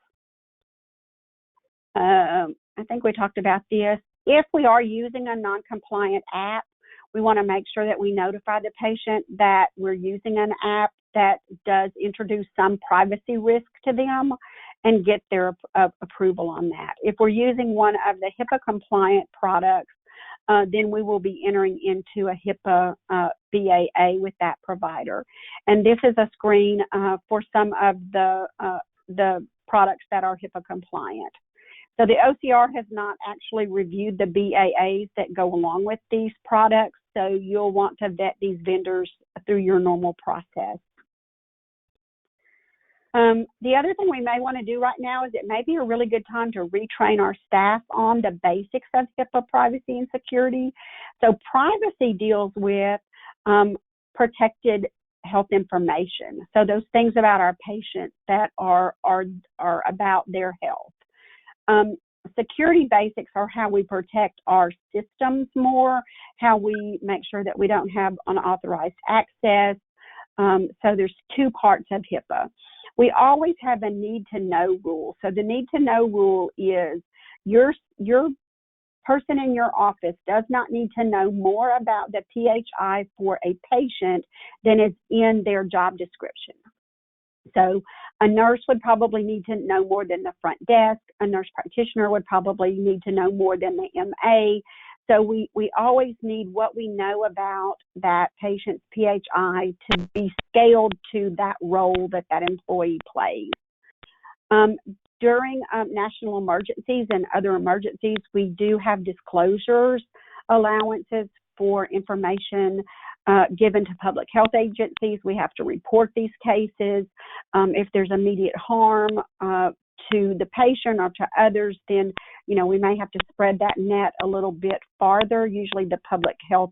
I think we talked about this. If we are using a non-compliant app, we want to make sure that we notify the patient that we're using an app that does introduce some privacy risk to them and get their approval on that. If we're using one of the HIPAA compliant products, then we will be entering into a HIPAA BAA with that provider. And this is a screen for some of the products that are HIPAA compliant. So the OCR has not actually reviewed the BAAs that go along with these products, so you'll want to vet these vendors through your normal process. The other thing we may want to do right now is it may be a really good time to retrain our staff on the basics of HIPAA privacy and security. So privacy deals with protected health information. So those things about our patients that are about their health. Security basics are how we protect our systems more, how we make sure that we don't have unauthorized access. So there's two parts of HIPAA. We always have a need-to-know rule. So the need-to-know rule is your person in your office does not need to know more about the PHI for a patient than is in their job description. So a nurse would probably need to know more than the front desk. A nurse practitioner would probably need to know more than the MA. So we always need what we know about that patient's PHI to be scaled to that role that employee plays. During national emergencies and other emergencies, we do have disclosures allowances for information given to public health agencies. We have to report these cases. If there's immediate harm to the patient or to others, then we may have to spread that net a little bit farther. Usually the public health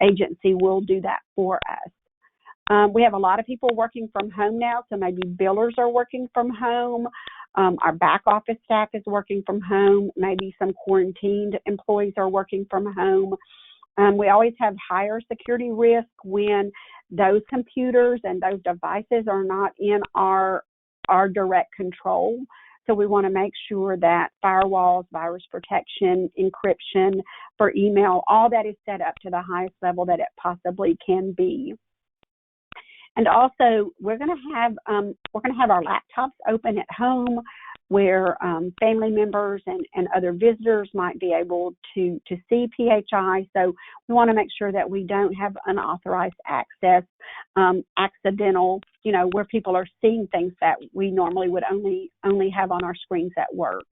agency will do that for us. We have a lot of people working from home now, so maybe billers are working from home. Our back office staff is working from home. Maybe some quarantined employees are working from home. We always have higher security risk when those computers and those devices are not in our direct control. So we want to make sure that firewalls, virus protection, encryption for email, all that is set up to the highest level that it possibly can be. And also, we're going to have our laptops open at home, where family members and other visitors might be able to see PHI. So we want to make sure that we don't have unauthorized access, accidental, where people are seeing things that we normally would only have on our screens at work.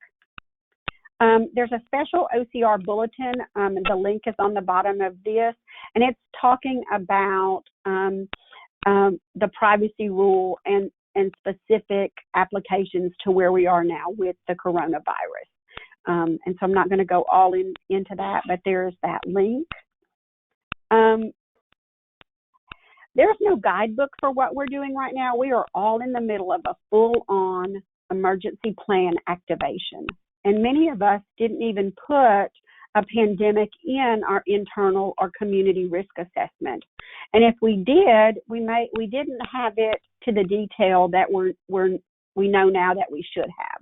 There's a special OCR bulletin, and the link is on the bottom of this, and it's talking about the privacy rule and specific applications to where we are now with the coronavirus. And so I'm not going to go all into that, but there's that link. There's no guidebook for what we're doing right now. We are all in the middle of a full-on emergency plan activation. And many of us didn't even put a pandemic in our internal or community risk assessment. And if we did, we didn't have it to the detail that we know now that we should have.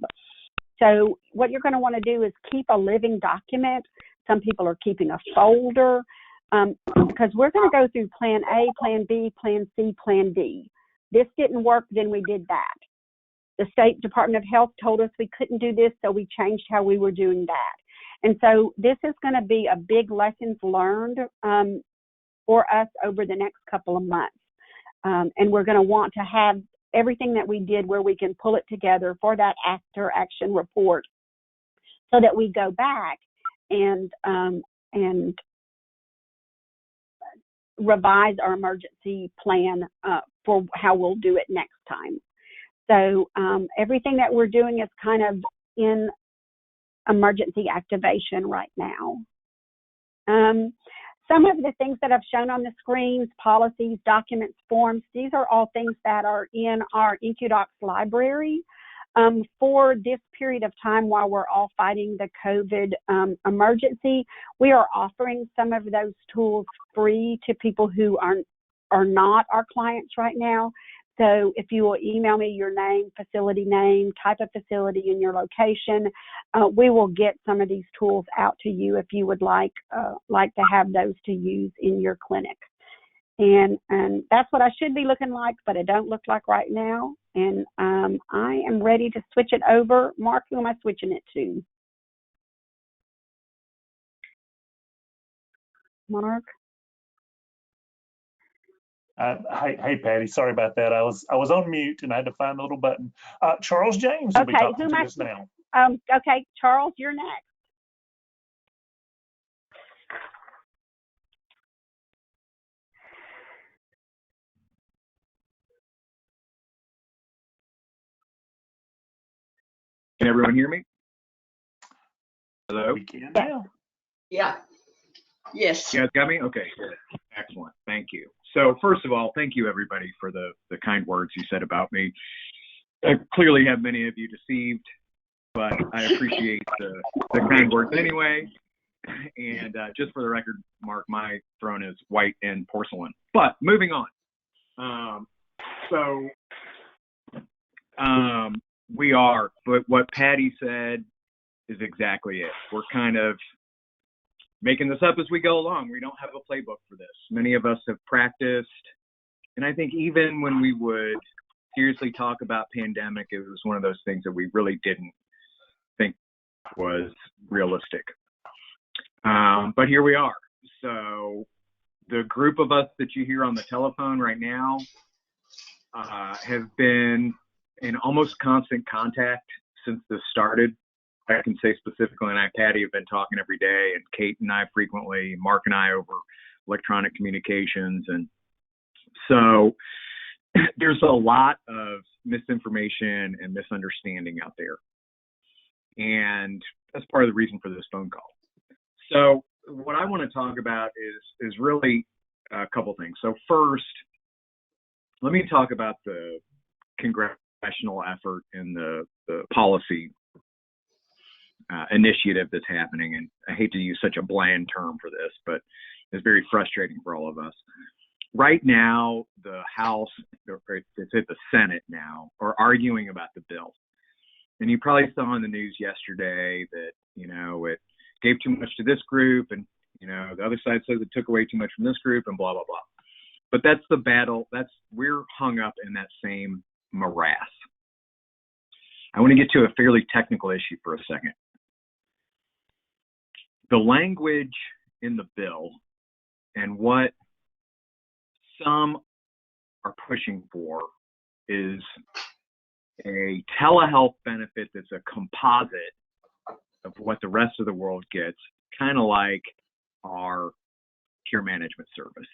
So what you're going to want to do is keep a living document. Some people are keeping a folder, because we're going to go through plan A, plan B, plan C, plan D. This didn't work, then we did that. The State Department of Health told us we couldn't do this, so we changed how we were doing that. And so this is going to be a big lessons learned for us over the next couple of months. And we're going to want to have everything that we did where we can pull it together for that after action report, so that we go back and revise our emergency plan for how we'll do it next time. So everything that we're doing is kind of in emergency activation right now. Some of the things that I've shown on the screens, policies, documents, forms, these are all things that are in our IncuDocs library. For this period of time while we're all fighting the COVID emergency, we are offering some of those tools free to people who are not our clients right now. So if you will email me your name, facility name, type of facility, and your location, we will get some of these tools out to you if you would like to have those to use in your clinic. And that's what I should be looking like, but it don't look like right now. And I am ready to switch it over. Mark, who am I switching it to? Mark? Hey, Patty, sorry about that. I was on mute and I had to find the little button. Charles James will be Okay, talking to us now. Okay, Charles, you're next. Can everyone hear me? Hello? We can now. Yeah. Yes. You guys got me? Okay, good. Excellent. Thank you. So first of all, thank you everybody for the kind words you said about me. I clearly have many of you deceived, but I appreciate the kind words anyway. And just for the record, Mark, my throne is white and porcelain. But moving on. We are, but what Patty said is exactly it. We're kind of making this up as we go along. We don't have a playbook for this. Many of us have practiced. And I think even when we would seriously talk about pandemic, it was one of those things that we really didn't think was realistic. But here we are. So the group of us that you hear on the telephone right now have been in almost constant contact since this started. I can say specifically, and I and Patty have been talking every day, and Kate and I frequently, Mark and I over electronic communications. And so there's a lot of misinformation and misunderstanding out there. And that's part of the reason for this phone call. So what I want to talk about is really a couple things. So first, let me talk about the congressional effort and the policy initiative that's happening. And I hate to use such a bland term for this, but it's very frustrating for all of us. Right now, the House, it's at the Senate now, are arguing about the bill. And you probably saw in the news yesterday that, it gave too much to this group, and, the other side says it took away too much from this group, and blah, blah, blah. But that's the battle. We're hung up in that same morass. I want to get to a fairly technical issue for a second. The language in the bill and what some are pushing for is a telehealth benefit that's a composite of what the rest of the world gets, kind of like our care management service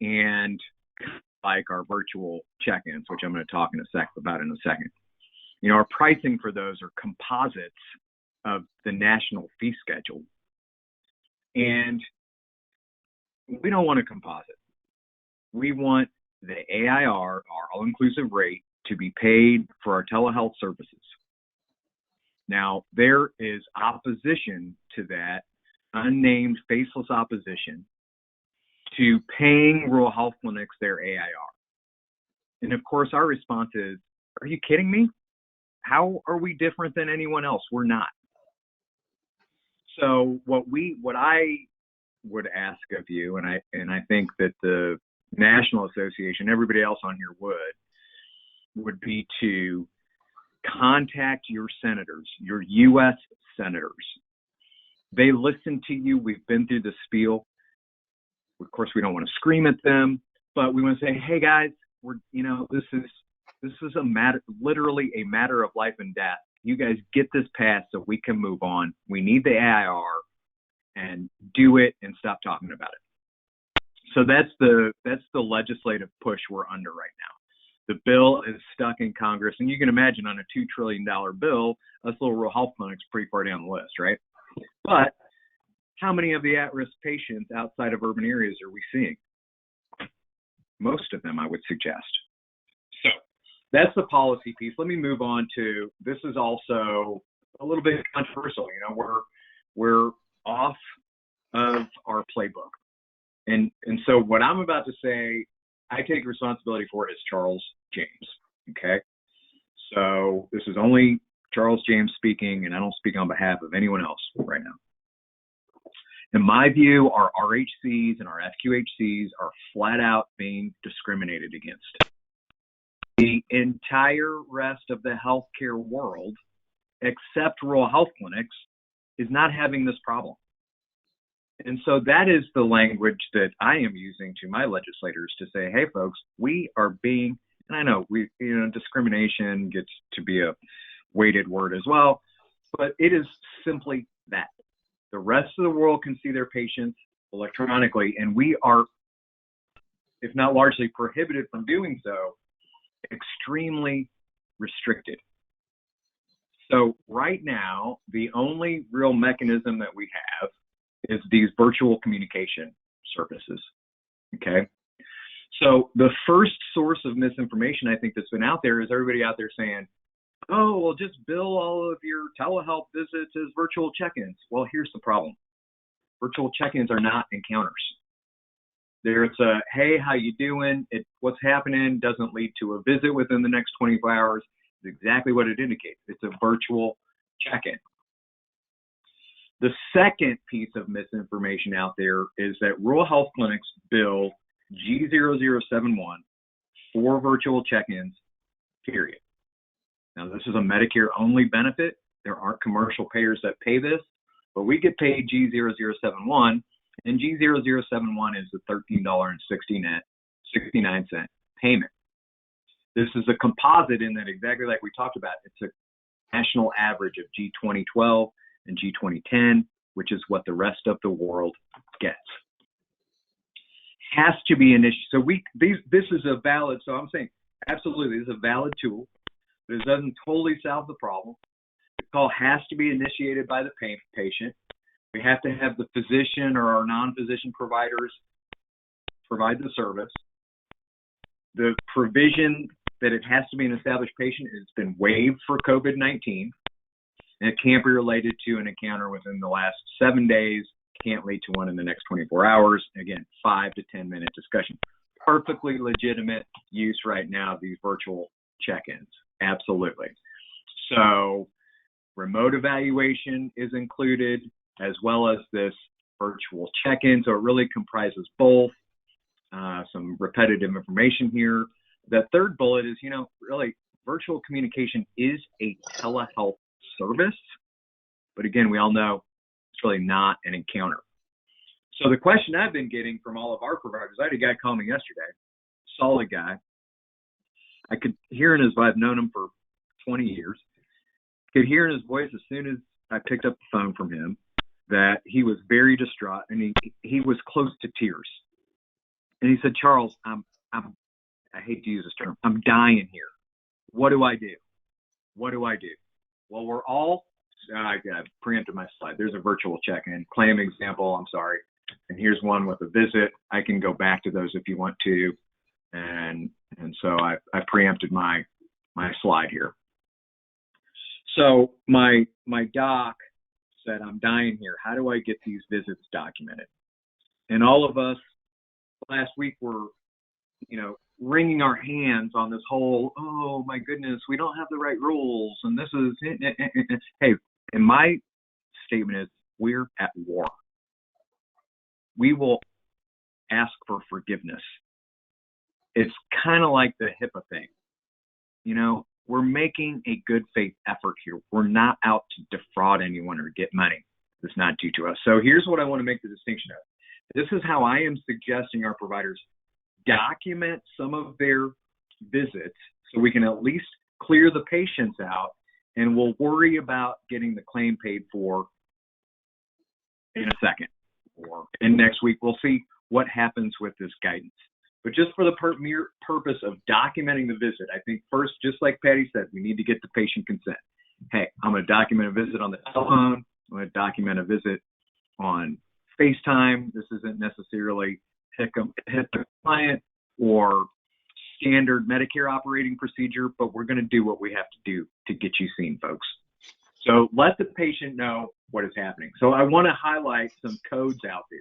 and like our virtual check-ins, which I'm going to talk about in a second. Our pricing for those are composites of the national fee schedule. And we don't want a composite. We want the AIR, our all-inclusive rate, to be paid for our telehealth services. Now, there is opposition to that, unnamed, faceless opposition to paying rural health clinics their AIR. And of course, our response is, are you kidding me? How are we different than anyone else? We're not. So what I would ask of you, and I think that the National Association, everybody else on here would be to contact your senators, your U.S. senators. They listen to you. We've been through the spiel. Of course, we don't want to scream at them, but we want to say, hey guys, this is literally a matter of life and death. You guys get this passed so we can move on. We need the AIR, and do it and stop talking about it. So that's the legislative push we're under right now. The bill is stuck in Congress, and you can imagine on a $2 trillion bill, us little rural health clinics pretty far down the list, right? But how many of the at-risk patients outside of urban areas are we seeing? Most of them, I would suggest. So that's the policy piece. Let me move on to, this is also a little bit controversial. We're off of our playbook. And so what I'm about to say, I take responsibility for it as Charles James, okay? So this is only Charles James speaking, and I don't speak on behalf of anyone else right now. In my view, our RHCs and our FQHCs are flat out being discriminated against. The entire rest of the healthcare world, except rural health clinics, is not having this problem. And so that is the language that I am using to my legislators to say, hey, folks, we are being, and I know discrimination gets to be a weighted word as well, but it is simply that. The rest of the world can see their patients electronically, and we are, if not largely prohibited from doing so, extremely restricted. So right now, the only real mechanism that we have is these virtual communication services, okay? So the first source of misinformation I think that's been out there is everybody out there saying, oh, well, just bill all of your telehealth visits as virtual check-ins. Well, here's the problem. Virtual check-ins are not encounters. There's a, hey, how you doing? What's happening doesn't lead to a visit within the next 24 hours. It's exactly what it indicates. It's a virtual check-in. The second piece of misinformation out there is that rural health clinics bill G0071 for virtual check-ins, period. Now, this is a Medicare-only benefit. There aren't commercial payers that pay this, but we get paid G0071, and G0071 is the $13.69 payment. This is a composite in that, exactly like we talked about, it's a national average of G2012 and G2010, which is what the rest of the world gets. Has to be an issue. So this is a valid, so I'm saying absolutely, this is a valid tool. But it doesn't totally solve the problem. The call has to be initiated by the patient. We have to have the physician or our non-physician providers provide the service. The provision that it has to be an established patient has been waived for COVID-19. And it can't be related to an encounter within the last 7 days, can't lead to one in the next 24 hours. Again, 5 to 10 minute discussion. Perfectly legitimate use right now of these virtual check-ins. Absolutely. So remote evaluation is included, as well as this virtual check-in. So it really comprises both. Some repetitive information here. The third bullet is, really virtual communication is a telehealth service, but again, we all know it's really not an encounter. So the question I've been getting from all of our providers, I had a guy call me yesterday, solid guy. I could hear in his voice, I've known him for 20 years, could hear in his voice as soon as I picked up the phone from him that he was very distraught, and he was close to tears. And he said, Charles, I hate to use this term, I'm dying here. What do I do? What do I do? Well, we're all, I preempted my slide. There's a virtual check-in, claim example, I'm sorry. And here's one with a visit. I can go back to those if you want to. And so I preempted my slide here. So my doc said, I'm dying here. How do I get these visits documented? And all of us last week were, wringing our hands on this whole, oh my goodness, we don't have the right rules. And this is, hey, and my statement is, we're at war. We will ask for forgiveness. It's kind of like the HIPAA thing. We're making a good faith effort here. We're not out to defraud anyone or get money that's not due to us. So here's what I want to make the distinction of. This is how I am suggesting our providers document some of their visits so we can at least clear the patients out, and we'll worry about getting the claim paid for in a second. And next week, we'll see what happens with this guidance. But just for the mere purpose of documenting the visit, I think first, just like Patty said, we need to get the patient consent. Hey, I'm going to document a visit on the telephone. I'm going to document a visit on FaceTime. This isn't necessarily hit the client or standard Medicare operating procedure, but we're going to do what we have to do to get you seen, folks. So let the patient know what is happening. So I want to highlight some codes out there.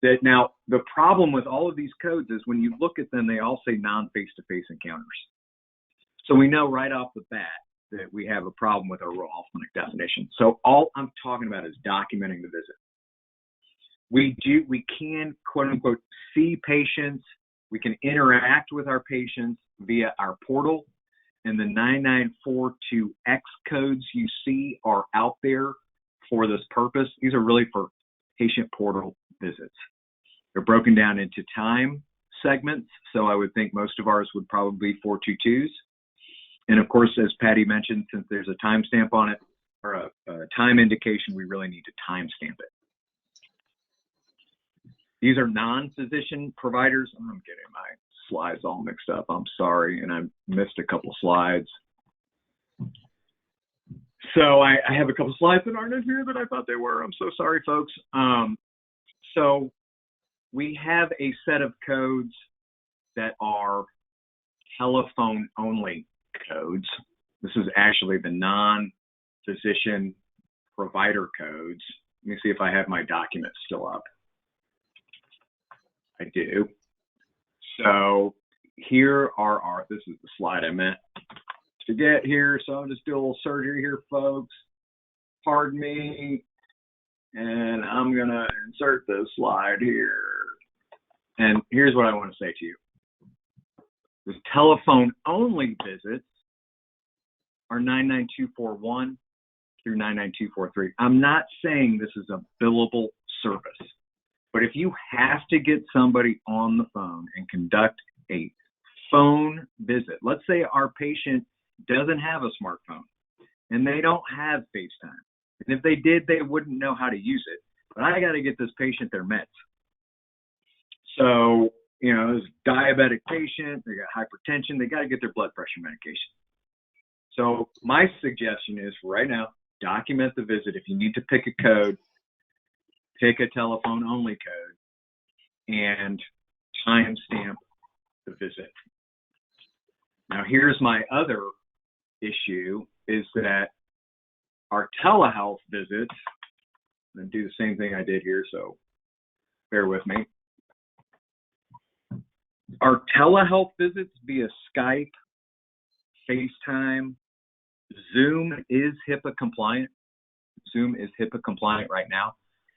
That now, the problem with all of these codes is when you look at them, they all say non-face-to-face encounters. So we know right off the bat that we have a problem with our rural health clinic definition. So all I'm talking about is documenting the visit. We can, quote unquote, see patients. We can interact with our patients via our portal. And the 9942X codes you see are out there for this purpose. These are really for patient portal visits. They're broken down into time segments, so I would think most of ours would probably be 422s. And of course, as Patty mentioned, since there's a timestamp on it, or a time indication, we really need to timestamp it. These are non-physician providers. I'm getting my slides all mixed up. I'm sorry, and I missed a couple slides. So I have a couple slides that aren't in here that I thought they were. I'm so sorry, folks. So we have a set of codes that are telephone-only codes. This is actually the non-physician provider codes. Let me see if I have my documents still up. I do. So here are this is the slide I meant to get here. So I'll just do a little surgery here, folks. Pardon me. And I'm going to insert this slide here. And here's what I want to say to you. The telephone-only visits are 99241 through 99243. I'm not saying this is a billable service, but if you have to get somebody on the phone and conduct a phone visit, let's say our patient doesn't have a smartphone and they don't have FaceTime. And if they did, they wouldn't know how to use it. But I got to get this patient their meds. So, you know, this diabetic patient, they got hypertension, they got to get their blood pressure medication. So my suggestion is right now, document the visit. If you need to pick a code, pick a telephone only code and timestamp the visit. Now here's my other issue is that our telehealth visits, I'm going to do the same thing I did here, so bear with me. Our telehealth visits via Skype, FaceTime, Zoom is HIPAA compliant. Zoom is HIPAA compliant right now.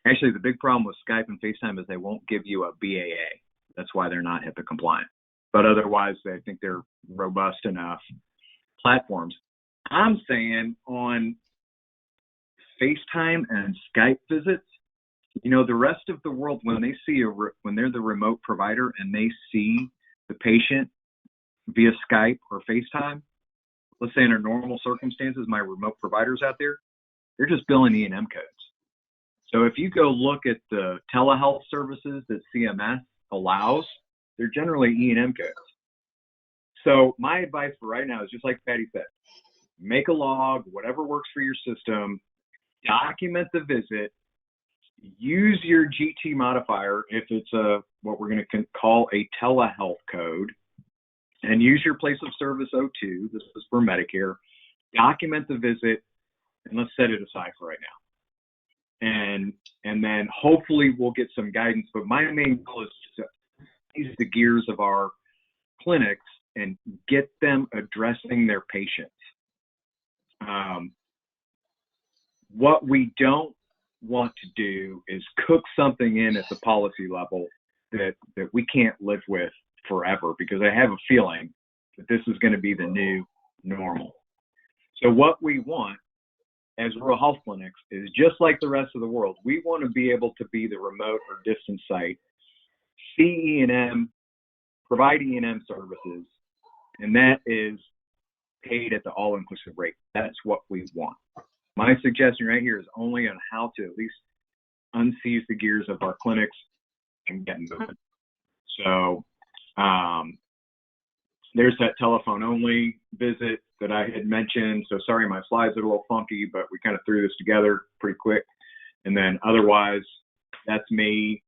Actually, the big problem with Skype and FaceTime is they won't give you a BAA. That's why they're not HIPAA compliant. But otherwise, I think they're robust enough platforms. I'm saying on FaceTime and Skype visits, you know, the rest of the world, when they see when they're the remote provider and they see the patient via Skype or FaceTime, let's say under normal circumstances, my remote providers out there, they're just billing E&M codes. So if you go look at the telehealth services that CMS allows, they're generally E&M codes. So my advice for right now is just like Patty said, make a log, whatever works for your system, document the visit, use your GT modifier if it's what we're going to call a telehealth code, and use your place of service 02. This is for Medicare. Document the visit, and let's set it aside for right now. And then hopefully we'll get some guidance. But my main goal is to ease the gears of our clinics and get them addressing their patients. What we don't want to do is cook something in at the policy level that we can't live with forever, because I have a feeling that this is going to be the new normal. So what we want as rural health clinics is just like the rest of the world. We want to be able to be the remote or distant site, see E&M, provide E&M services, and that is paid at the all-inclusive rate. That's what we want. My suggestion right here is only on how to at least unseize the gears of our clinics and get moving. So there's that telephone only visit that I had mentioned. So sorry, my slides are a little funky, but we kind of threw this together pretty quick. And then otherwise, that's me.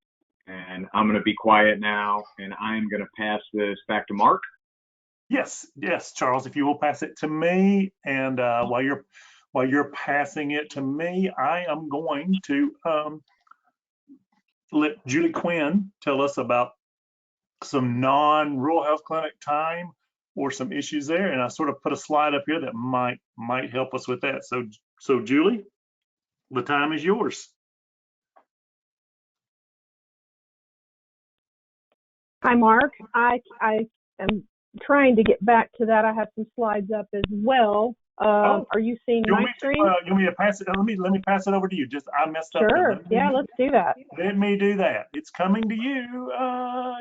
And I'm going to be quiet now, and I'm going to pass this back to Mark. Yes, Charles, if you will pass it to me. And while you're passing it to me, I am going to let Julie Quinn tell us about some non-rural health clinic time or some issues there. And I sort of put a slide up here that might help us with that. So Julie, the time is yours. Hi, Mark. I am trying to get back to that. I have some slides up as well. Oh, Are you seeing you want my me screen? you want me to pass it? Let me pass it over to you. Just I messed up. Sure. Yeah, let's do that. Let me do that. It's coming to you,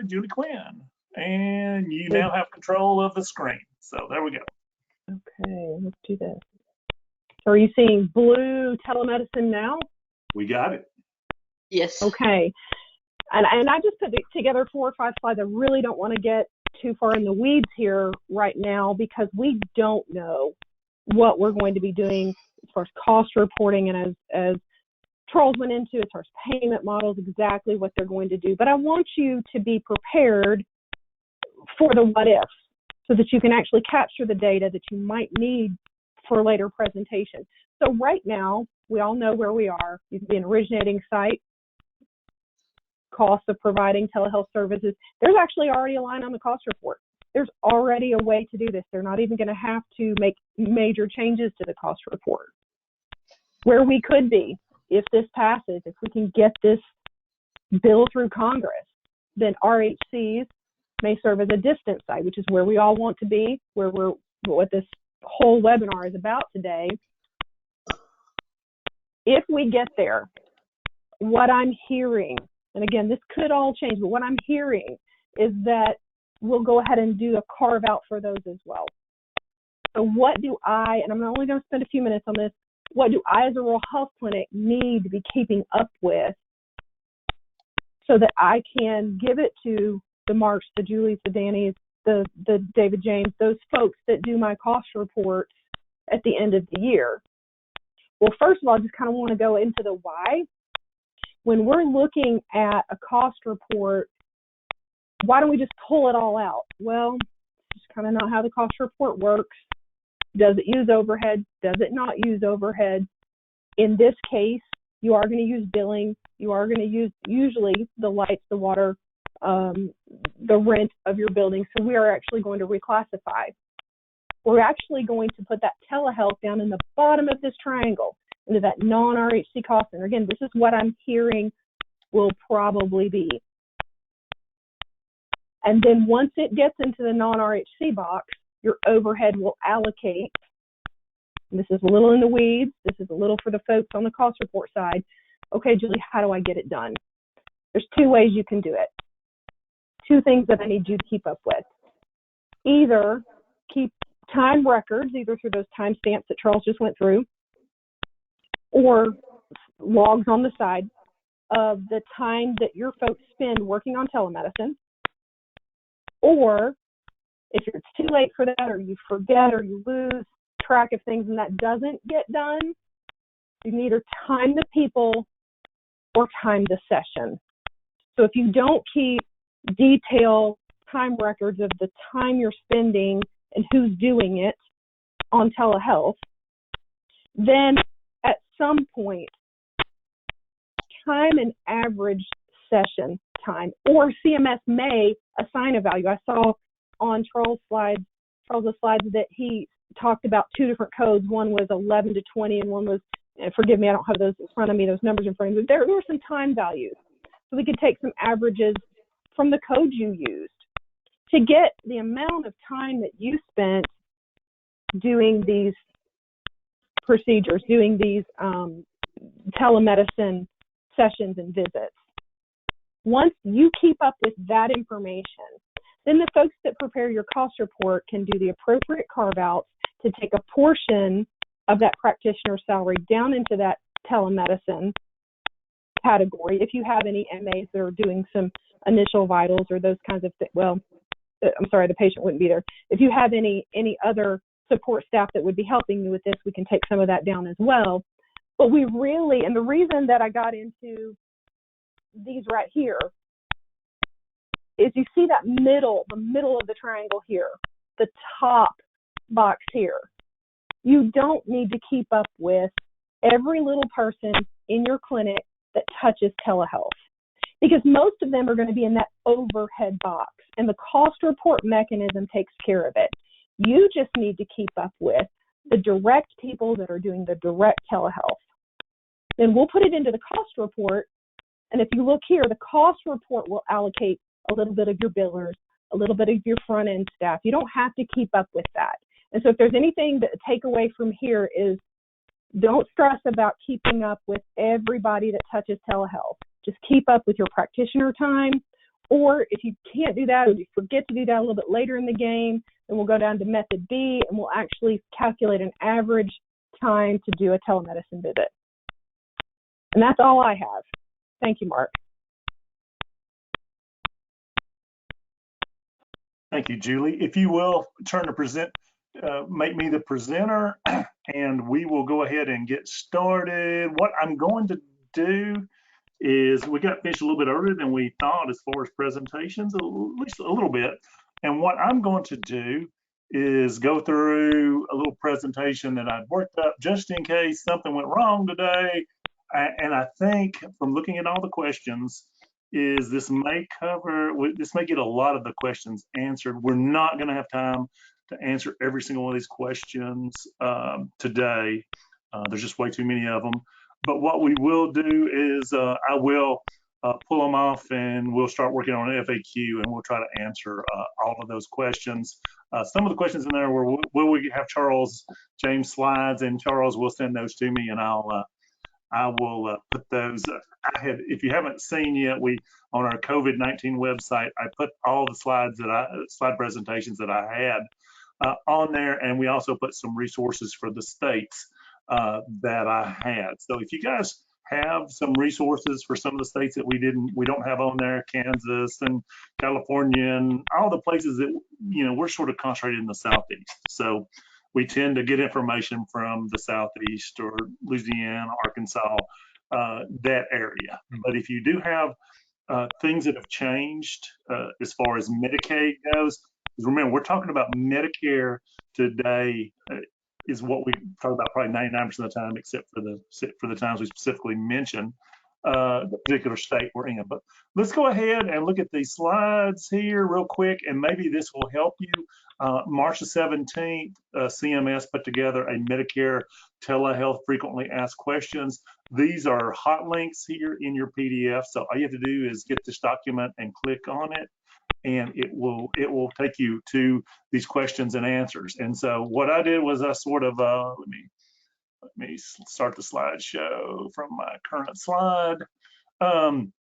Julie Quinn, and you now have control of the screen. So there we go. Okay, let's do this. So are you seeing blue telemedicine now? We got it. Yes. Okay. And I just put together 4 or 5 slides. I really don't want to get too far in the weeds here right now because we don't know what we're going to be doing as far as cost reporting and as Charles went into as far as payment models, exactly what they're going to do. But I want you to be prepared for the what ifs so that you can actually capture the data that you might need for later presentation. So right now, we all know where we are. You can be an originating site, cost of providing telehealth services. There's actually already a line on the cost report. There's already a way to do this. They're not even going to have to make major changes to the cost report. Where we could be, if this passes, if we can get this bill through Congress, then RHCs may serve as a distance site, which is where we all want to be, where what this whole webinar is about today. If we get there, what I'm hearing, and again, this could all change, but what I'm hearing is that we'll go ahead and do a carve out for those as well. So what do I, and I'm only going to spend a few minutes on this, what do I as a rural health clinic need to be keeping up with so that I can give it to the Marks, the Julies, the Dannys, the David James, those folks that do my cost reports at the end of the year? Well, first of all, I just kind of want to go into the why. When we're looking at a cost report, why don't we just pull it all out? Well, it's just kind of not how the cost report works. Does it use overhead? Does it not use overhead? In this case, you are going to use billing. You are going to use usually the lights, the water, the rent of your building. So we are actually going to reclassify. We're actually going to put that telehealth down in the bottom of this triangle into that non-RHC cost center. Again, this is what I'm hearing will probably be. And then once it gets into the non-RHC box, your overhead will allocate. And this is a little in the weeds. This is a little for the folks on the cost report side. Okay, Julie, how do I get it done? There's 2 ways you can do it. 2 things that I need you to keep up with. Either keep time records, either through those timestamps that Charles just went through, or logs on the side of the time that your folks spend working on telemedicine. Or if it's too late for that, or you forget, or you lose track of things and that doesn't get done, you can either time the people or time the session. So if you don't keep detailed time records of the time you're spending and who's doing it on telehealth, then at some point, time an average session time, or CMS may assign a value. I saw on Charles' slides that he talked about 2 different codes. One was 11 to 20, and one was, and forgive me, I don't have those in front of me, those numbers in front of me, but there were some time values. So we could take some averages from the code you used to get the amount of time that you spent doing these procedures, doing these telemedicine sessions and visits. Once you keep up with that information, then the folks that prepare your cost report can do the appropriate carve-outs to take a portion of that practitioner's salary down into that telemedicine category. If you have any MAs that are doing some initial vitals or those kinds of things, well, I'm sorry, the patient wouldn't be there. If you have any other support staff that would be helping you with this, we can take some of that down as well. But we really, and the reason that I got into these right here is you see that the middle of the triangle here, the top box here. You don't need to keep up with every little person in your clinic that touches telehealth, because most of them are going to be in that overhead box, and the cost report mechanism takes care of it. You just need to keep up with the direct people that are doing the direct telehealth. Then we'll put it into the cost report, and if you look here, the cost report will allocate a little bit of your billers, a little bit of your front-end staff. You don't have to keep up with that. And so if there's anything that take away from here is don't stress about keeping up with everybody that touches telehealth. Just keep up with your practitioner time. Or if you can't do that, or you forget to do that a little bit later in the game, then we'll go down to method B and we'll actually calculate an average time to do a telemedicine visit. And that's all I have. Thank you, Mark. Thank you, Julie. If you will turn to present, make me the presenter, and we will go ahead and get started. What I'm going to do is we got finished a little bit earlier than we thought as far as presentations, at least a little bit. And what I'm going to do is go through a little presentation that I've worked up just in case something went wrong today. And I think from looking at all the questions, is this may get a lot of the questions answered. We're not going to have time to answer every single one of these questions today. There's just way too many of them. But what we will do is I will pull them off and we'll start working on an FAQ and we'll try to answer all of those questions. Some of the questions in there were, will we have Charles James slides? And Charles will send those to me and I will put those. If you haven't seen yet, on our COVID-19 website, I put all the slide presentations that I had on there, and we also put some resources for the states that I had. So if you guys have some resources for some of the states that we don't have on there, Kansas and California and all the places that we're sort of concentrated in the Southeast. So we tend to get information from the Southeast or Louisiana, Arkansas, that area. But if you do have things that have changed as far as Medicaid goes, remember, we're talking about Medicare today is what we talk about probably 99% of the time, except for the times we specifically mention the particular state we're in. But let's go ahead and look at these slides here real quick, and maybe this will help you. March the 17th, CMS put together a Medicare telehealth frequently asked questions. These are hot links here in your PDF. So all you have to do is get this document and click on it, and it will take you to these questions and answers. And so what I did was I sort of, let me start the slideshow from my current slide. One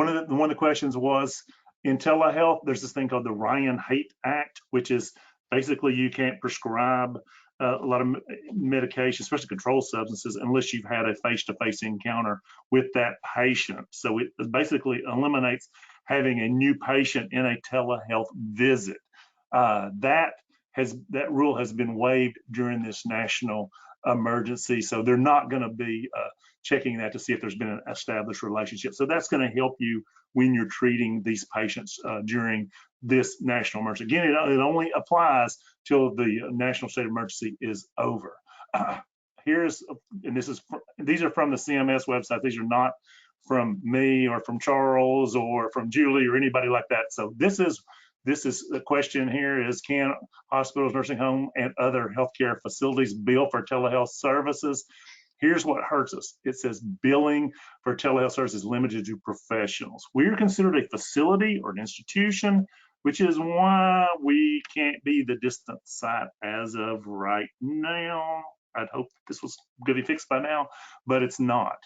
of the questions was, in telehealth, there's this thing called the Ryan-Haight Act, which is basically you can't prescribe a lot of medication, especially controlled substances, unless you've had a face-to-face encounter with that patient. So it basically eliminates having a new patient in a telehealth visit. That rule has been waived during this national emergency, so they're not going to be checking that to see if there's been an established relationship. So that's going to help you when you're treating these patients during this national emergency. Again, it only applies till the national state of emergency is over. These are from the CMS website. These are not from me or from Charles or from Julie or anybody like that. So this is the question here is, can hospitals, nursing home, and other healthcare facilities bill for telehealth services? Here's what hurts us. It says billing for telehealth services limited to professionals. We are considered a facility or an institution, which is why we can't be the distant site as of right now. I'd hope this was going to be fixed by now, but it's not.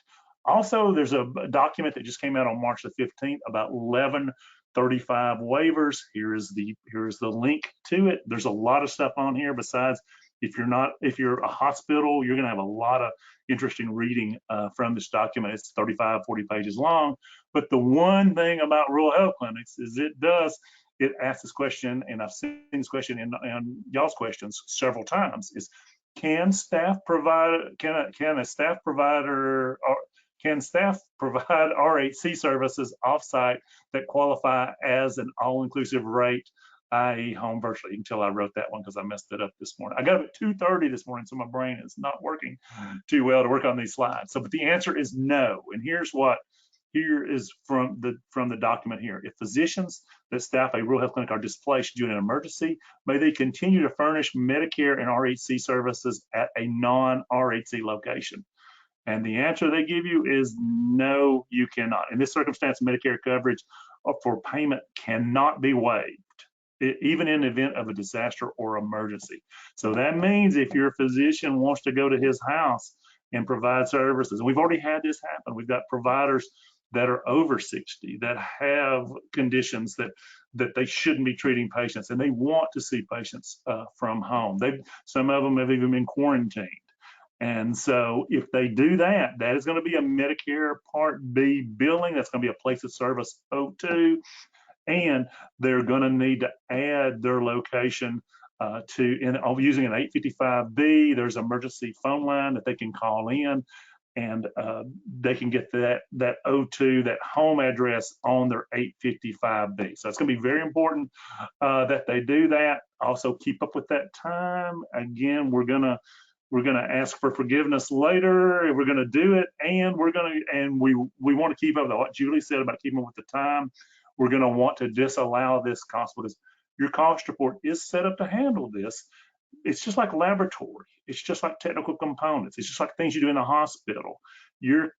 Also, there's a document that just came out on March the 15th about 1135 waivers. Here's the link to it. There's a lot of stuff on here besides if you're a hospital, you're going to have a lot of interesting reading from this document. It's 35, 40 pages long. But the one thing about rural health clinics is it asks this question, and I've seen this question in y'all's questions several times, is can staff provide RHC services offsite that qualify as an all-inclusive rate, i.e. home virtually? You can tell I wrote that one because I messed it up this morning. I got up at 2:30 this morning, so my brain is not working too well to work on these slides. So, but the answer is no. And here is from the document here. If physicians that staff a rural health clinic are displaced due to an emergency, may they continue to furnish Medicare and RHC services at a non-RHC location? And the answer they give you is no, you cannot. In this circumstance, Medicare coverage for payment cannot be waived. even in the event of a disaster or emergency. So that means if your physician wants to go to his house and provide services, and we've already had this happen, we've got providers that are over 60 that have conditions that they shouldn't be treating patients, and they want to see patients from home. Some of them have even been quarantined. And so if they do that, that is going to be a Medicare Part B billing. That's going to be a place of service O2. And they're going to need to add their location using an 855B. There's an emergency phone line that they can call in, and they can get that O2, that home address on their 855B. So it's going to be very important that they do that. Also keep up with that time. Again, we're going to ask for forgiveness later. We're going to do it, and we want to keep up with what Julie said about keeping up with the time. We're going to want to disallow this cost because your cost report is set up to handle this. It's just like laboratory. It's just like technical components. It's just like things you do in a hospital. Your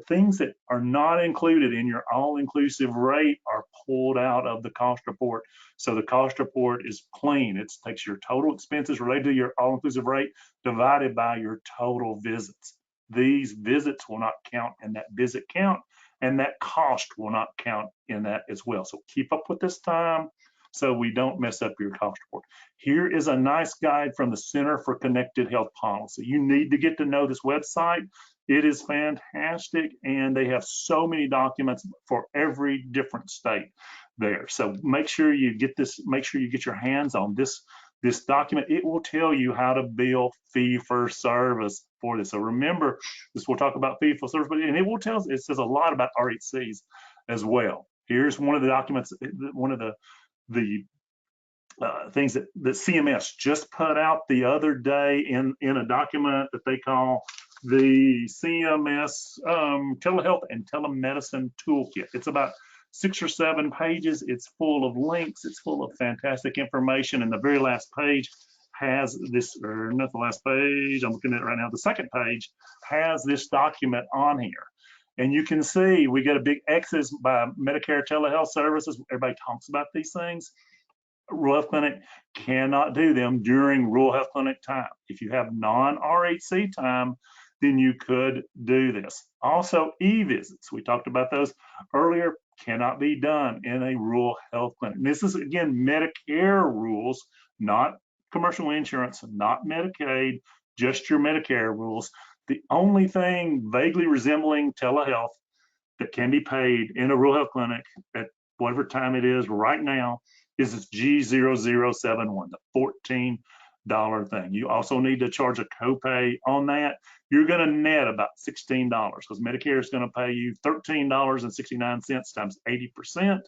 things that are not included in your all-inclusive rate are pulled out of the cost report. So the cost report is clean. It takes your total expenses related to your all-inclusive rate divided by your total visits. These visits will not count in that visit count, and that cost will not count in that as well. So keep up with this time so we don't mess up your cost report. Here is a nice guide from the Center for Connected Health Policy. You need to get to know this website. It is fantastic, and they have so many documents for every different state there. So make sure you get this, make sure you get your hands on this document. It will tell you how to bill fee for service for this. So remember, we'll talk about fee for service, and it says a lot about RHCs as well. Here's one of the documents, one of the things that CMS just put out the other day in a document that they call the CMS Telehealth and Telemedicine Toolkit. It's about 6 or 7 pages. It's full of links. It's full of fantastic information. And the very last page has this, or not the last page, I'm looking at it right now, the second page has this document on here. And you can see we get a big X's by Medicare telehealth services. Everybody talks about these things. Rural Health Clinic cannot do them during Rural Health Clinic time. If you have non-RHC time, then you could do this. Also, e-visits, we talked about those earlier, cannot be done in a rural health clinic. And this is, again, Medicare rules, not commercial insurance, not Medicaid, just your Medicare rules. The only thing vaguely resembling telehealth that can be paid in a rural health clinic at whatever time it is right now is this G0071, the $14 thing. You also need to charge a copay on that. You're going to net about $16 because Medicare is going to pay you $13.69 times 80%.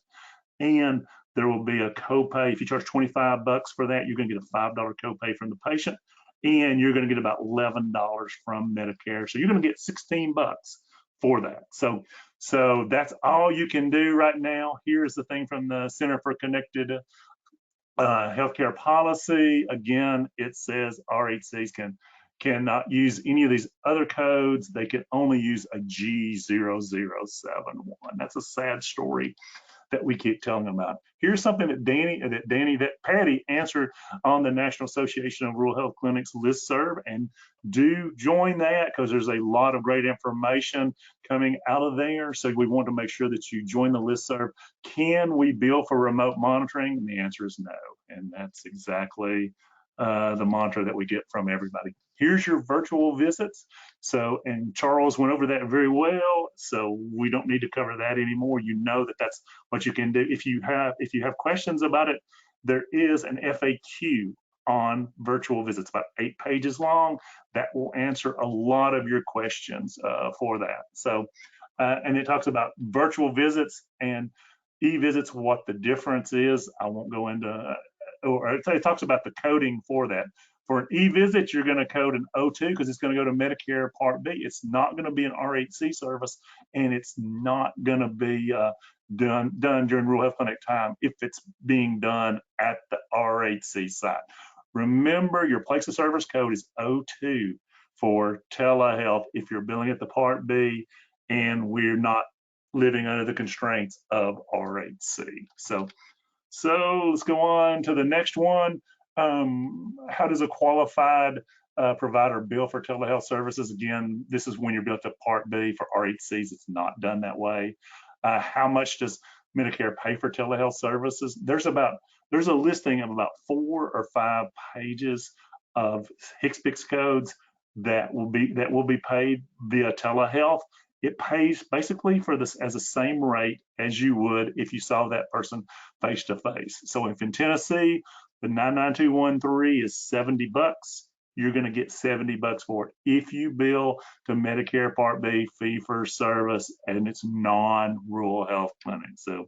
And there will be a copay. If you charge $25 for that, you're going to get a $5 copay from the patient, and you're going to get about $11 from Medicare. So you're going to get $16 for that. So that's all you can do right now. Here's the thing from the Center for Connected Healthcare Policy. Again, it says RHCs cannot use any of these other codes. They can only use a G0071. That's a sad story that we keep telling them about. Here's something that Patty answered on the National Association of Rural Health Clinics listserv, and do join that because there's a lot of great information coming out of there. So we want to make sure that you join the listserv. Can we bill for remote monitoring? And the answer is no. And that's exactly the mantra that we get from everybody. Here's your virtual visits. So, and Charles went over that very well. So we don't need to cover that anymore. You know that that's what you can do. If you have questions about it, there is an FAQ on virtual visits, about 8 pages long, that will answer a lot of your questions for that. So, and it talks about virtual visits and e-visits, what the difference is. I won't go into, or it talks about the coding for that. For an e-visit, you're going to code an O2 because it's going to go to Medicare Part B. It's not going to be an RHC service, and it's not going to be done during rural health clinic time if it's being done at the RHC site. Remember, your place of service code is O2 for telehealth if you're billing at the Part B and we're not living under the constraints of RHC. So So let's go on to the next one. How does a qualified provider bill for telehealth services? Again, this is when you're billed to Part B. For RHCs, it's not done that way. How much does Medicare pay for telehealth services? There's a listing of about 4 or 5 pages of HCPCS codes that will be paid via telehealth. It pays basically for this as the same rate as you would if you saw that person face to face. So if in Tennessee, the 99213 is $70, you're going to get $70 for it. If you bill to Medicare Part B fee for service and it's non-rural health clinic. So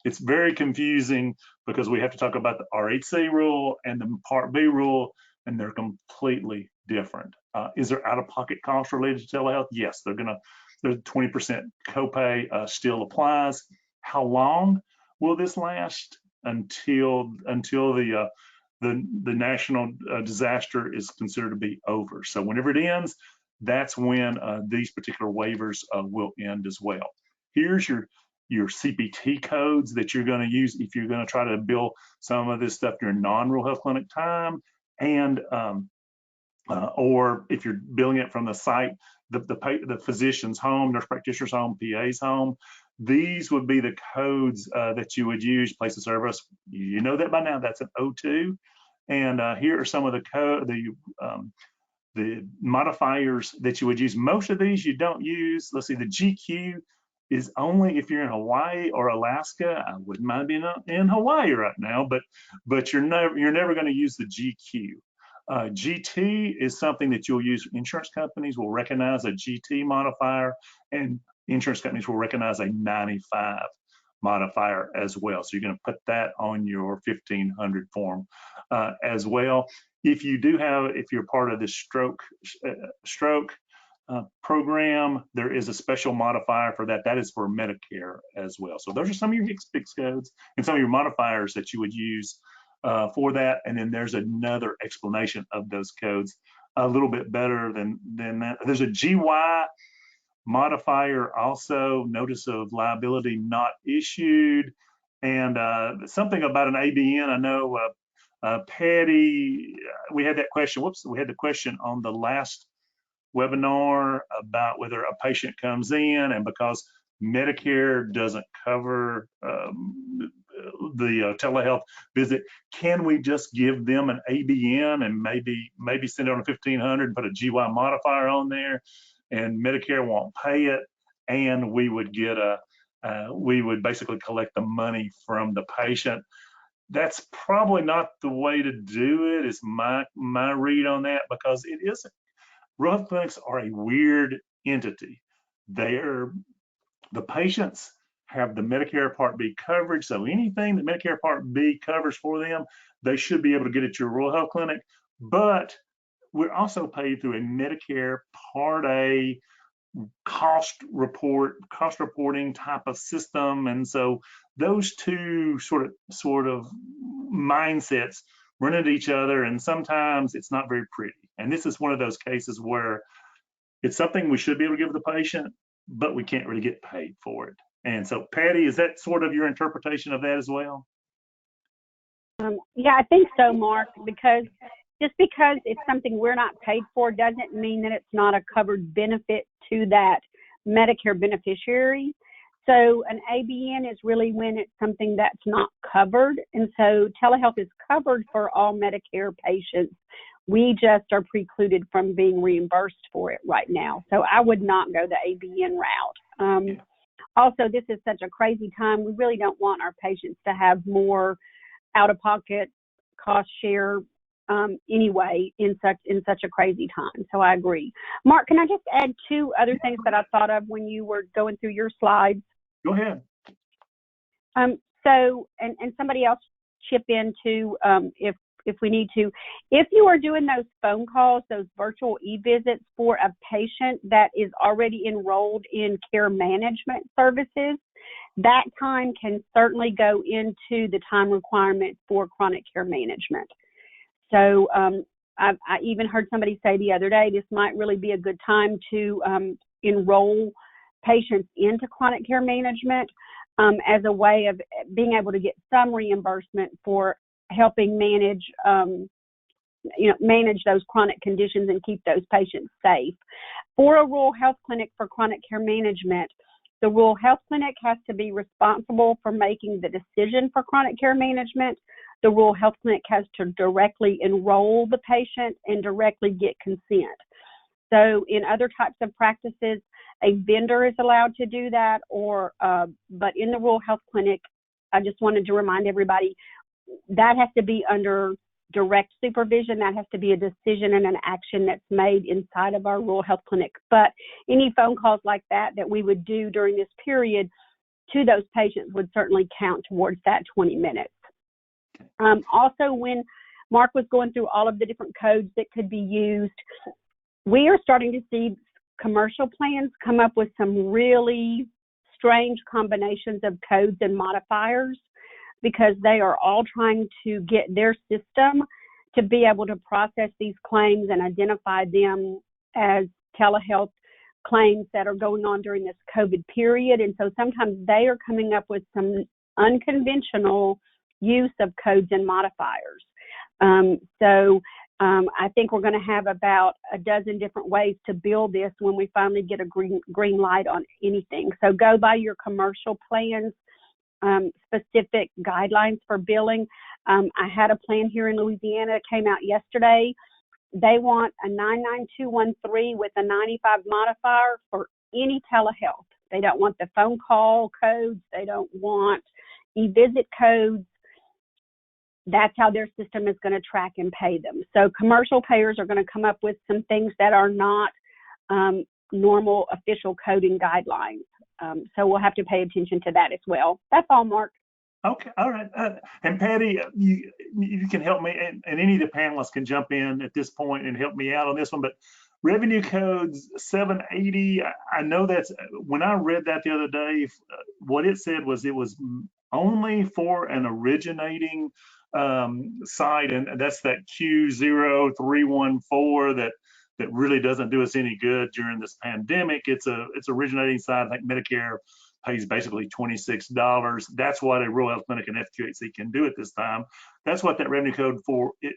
it's very confusing because we have to talk about the RHC rule and the Part B rule, and they're completely different. Is there out-of-pocket costs related to telehealth? Yes, the 20% copay still applies. How long will this last? Until the national disaster is considered to be over. So whenever it ends, that's when these particular waivers will end as well. Here's your CPT codes that you're going to use if you're going to try to bill some of this stuff during non-rural health clinic time, and or if you're billing it from the site, the physician's home, nurse practitioner's home, PA's home. These would be the codes that you would use. Place of service, you know that by now. That's an O2. And here are some of the modifiers that you would use. Most of these you don't use. Let's see, the GQ is only if you're in Hawaii or Alaska. I wouldn't mind being in Hawaii right now, but you're never going to use the GQ. GT is something that you'll use. Insurance companies will recognize a GT modifier, and insurance companies will recognize a 95 modifier as well. So you're going to put that on your 1500 form as well. If you're part of this stroke program, there is a special modifier for that. That is for Medicare as well. So those are some of your HCPCS codes and some of your modifiers that you would use for that. And then there's another explanation of those codes a little bit better than that. There's a GY modifier also, notice of liability not issued, and something about an ABN. I know Patty, we had that question. We had the question on the last webinar about whether a patient comes in and because Medicare doesn't cover the telehealth visit, can we just give them an ABN and maybe send it on a 1500 and put a GY modifier on there, and Medicare won't pay it, and we would basically collect the money from the patient? That's probably not the way to do it, is my read on that, because it isn't. Rural health clinics are a weird entity. The patients have the Medicare Part B coverage, so anything that Medicare Part B covers for them, they should be able to get at your rural health clinic. But we're also paid through a Medicare Part A cost reporting type of system, and so those two sort of mindsets run into each other, and sometimes it's not very pretty. And this is one of those cases where it's something we should be able to give the patient, but we can't really get paid for it. And so, Patty, is that sort of your interpretation of that as well? Yeah, I think so, Mark, because just because it's something we're not paid for doesn't mean that it's not a covered benefit to that Medicare beneficiary. So an ABN is really when it's something that's not covered. And so telehealth is covered for all Medicare patients. We just are precluded from being reimbursed for it right now. So I would not go the ABN route. Also, this is such a crazy time. We really don't want our patients to have more out-of-pocket cost share anyway in such a crazy time. So I agree. Mark, can I just add 2 other things that I thought of when you were going through your slides? Go ahead. So, and somebody else chip in too, if we need to. If you are doing those phone calls, those virtual e-visits for a patient that is already enrolled in care management services, that time can certainly go into the time requirement for chronic care management. So I even heard somebody say the other day, this might really be a good time to enroll patients into chronic care management. as a way of being able to get some reimbursement for helping manage, manage those chronic conditions and keep those patients safe. For a rural health clinic for chronic care management, the rural health clinic has to be responsible for making the decision for chronic care management. The rural health clinic has to directly enroll the patient and directly get consent. So in other types of practices, a vendor is allowed to do that, but in the rural health clinic, I just wanted to remind everybody that has to be under direct supervision. That has to be a decision and an action that's made inside of our rural health clinic. But any phone calls like that we would do during this period to those patients would certainly count towards that 20 minutes. Also, when Mark was going through all of the different codes that could be used, we are starting to see commercial plans come up with some really strange combinations of codes and modifiers, because they are all trying to get their system to be able to process these claims and identify them as telehealth claims that are going on during this COVID period. And so sometimes they are coming up with some unconventional use of codes and modifiers. I think we're going to have about a dozen different ways to build this when we finally get a green light on anything. So go by your commercial plans, specific guidelines for billing. I had a plan here in Louisiana that came out yesterday. They want a 99213 with a 95 modifier for any telehealth. They don't want the phone call codes. They don't want e-visit codes. That's how their system is going to track and pay them. So commercial payers are going to come up with some things that are not normal official coding guidelines. So we'll have to pay attention to that as well. That's all, Mark. Okay, all right. And Patty, you can help me, and any of the panelists can jump in at this point and help me out on this one. But revenue codes 780, I know that's, when I read that the other day, what it said was it was only for an originating site, and that's that Q0314 that really doesn't do us any good during this pandemic. It's originating site. I think Medicare pays basically $26. That's what a rural health clinic and FQHC can do at this time. That's what that revenue code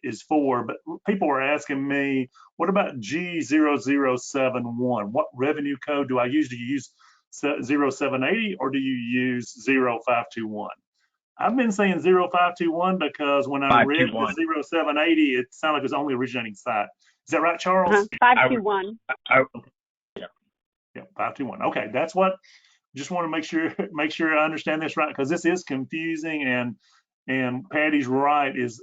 is for. But people were asking me, what about G0071? What revenue code do I use? Do you use 0780 or do you use 0521? I've been saying 0521 because when I read the 0780, it sounded like it was only originating site. Is that right, Charles? 521. Yeah, 521. Okay, that's what. Just want to make sure I understand this right, because this is confusing, and Patty's right. Is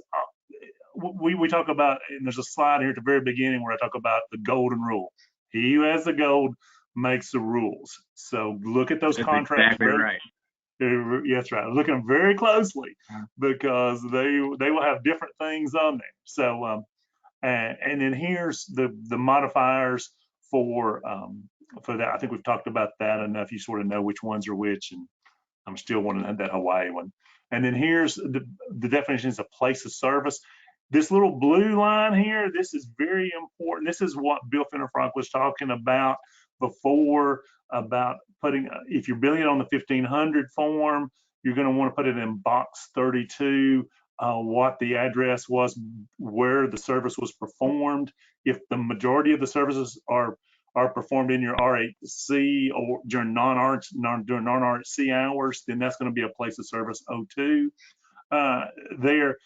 we talk about, and there's a slide here at the very beginning where I talk about the golden rule. He who has the gold makes the rules. So look at those contracts. Exactly right. That's right. Look at them very closely, because they will have different things on there. So and then here's the modifiers for that. I think we've talked about that enough. You sort of know which ones are which, and I'm still wanting that Hawaii one. And then here's the definitions of place of service. This little blue line here, this is very important. This is what Bill Fennerfrank was talking about before, about putting, if you're billing it on the 1500 form, you're going to want to put it in box 32, what the address was, where the service was performed. If the majority of the services are performed in your RHC or during non-RHC hours, then that's going to be a place of service 02 there.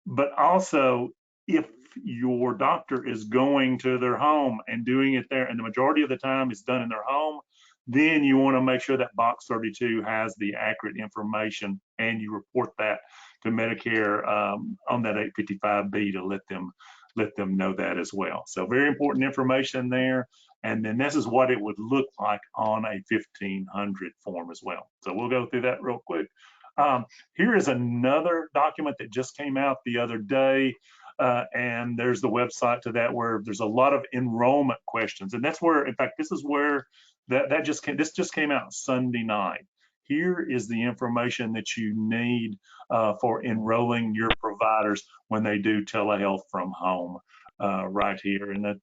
But also, if your doctor is going to their home and doing it there, and the majority of the time it's done in their home, then you want to make sure that box 32 has the accurate information, and you report that to Medicare on that 855B to let them know that as well. So very important information there. And then this is what it would look like on a 1500 form as well. So we'll go through that real quick. Here is another document that just came out the other day. And there's the website to that, where there's a lot of enrollment questions. And that's where, in fact, this is where this just came out Sunday night. Here is the information that you need for enrolling your providers when they do telehealth from home, right here. And I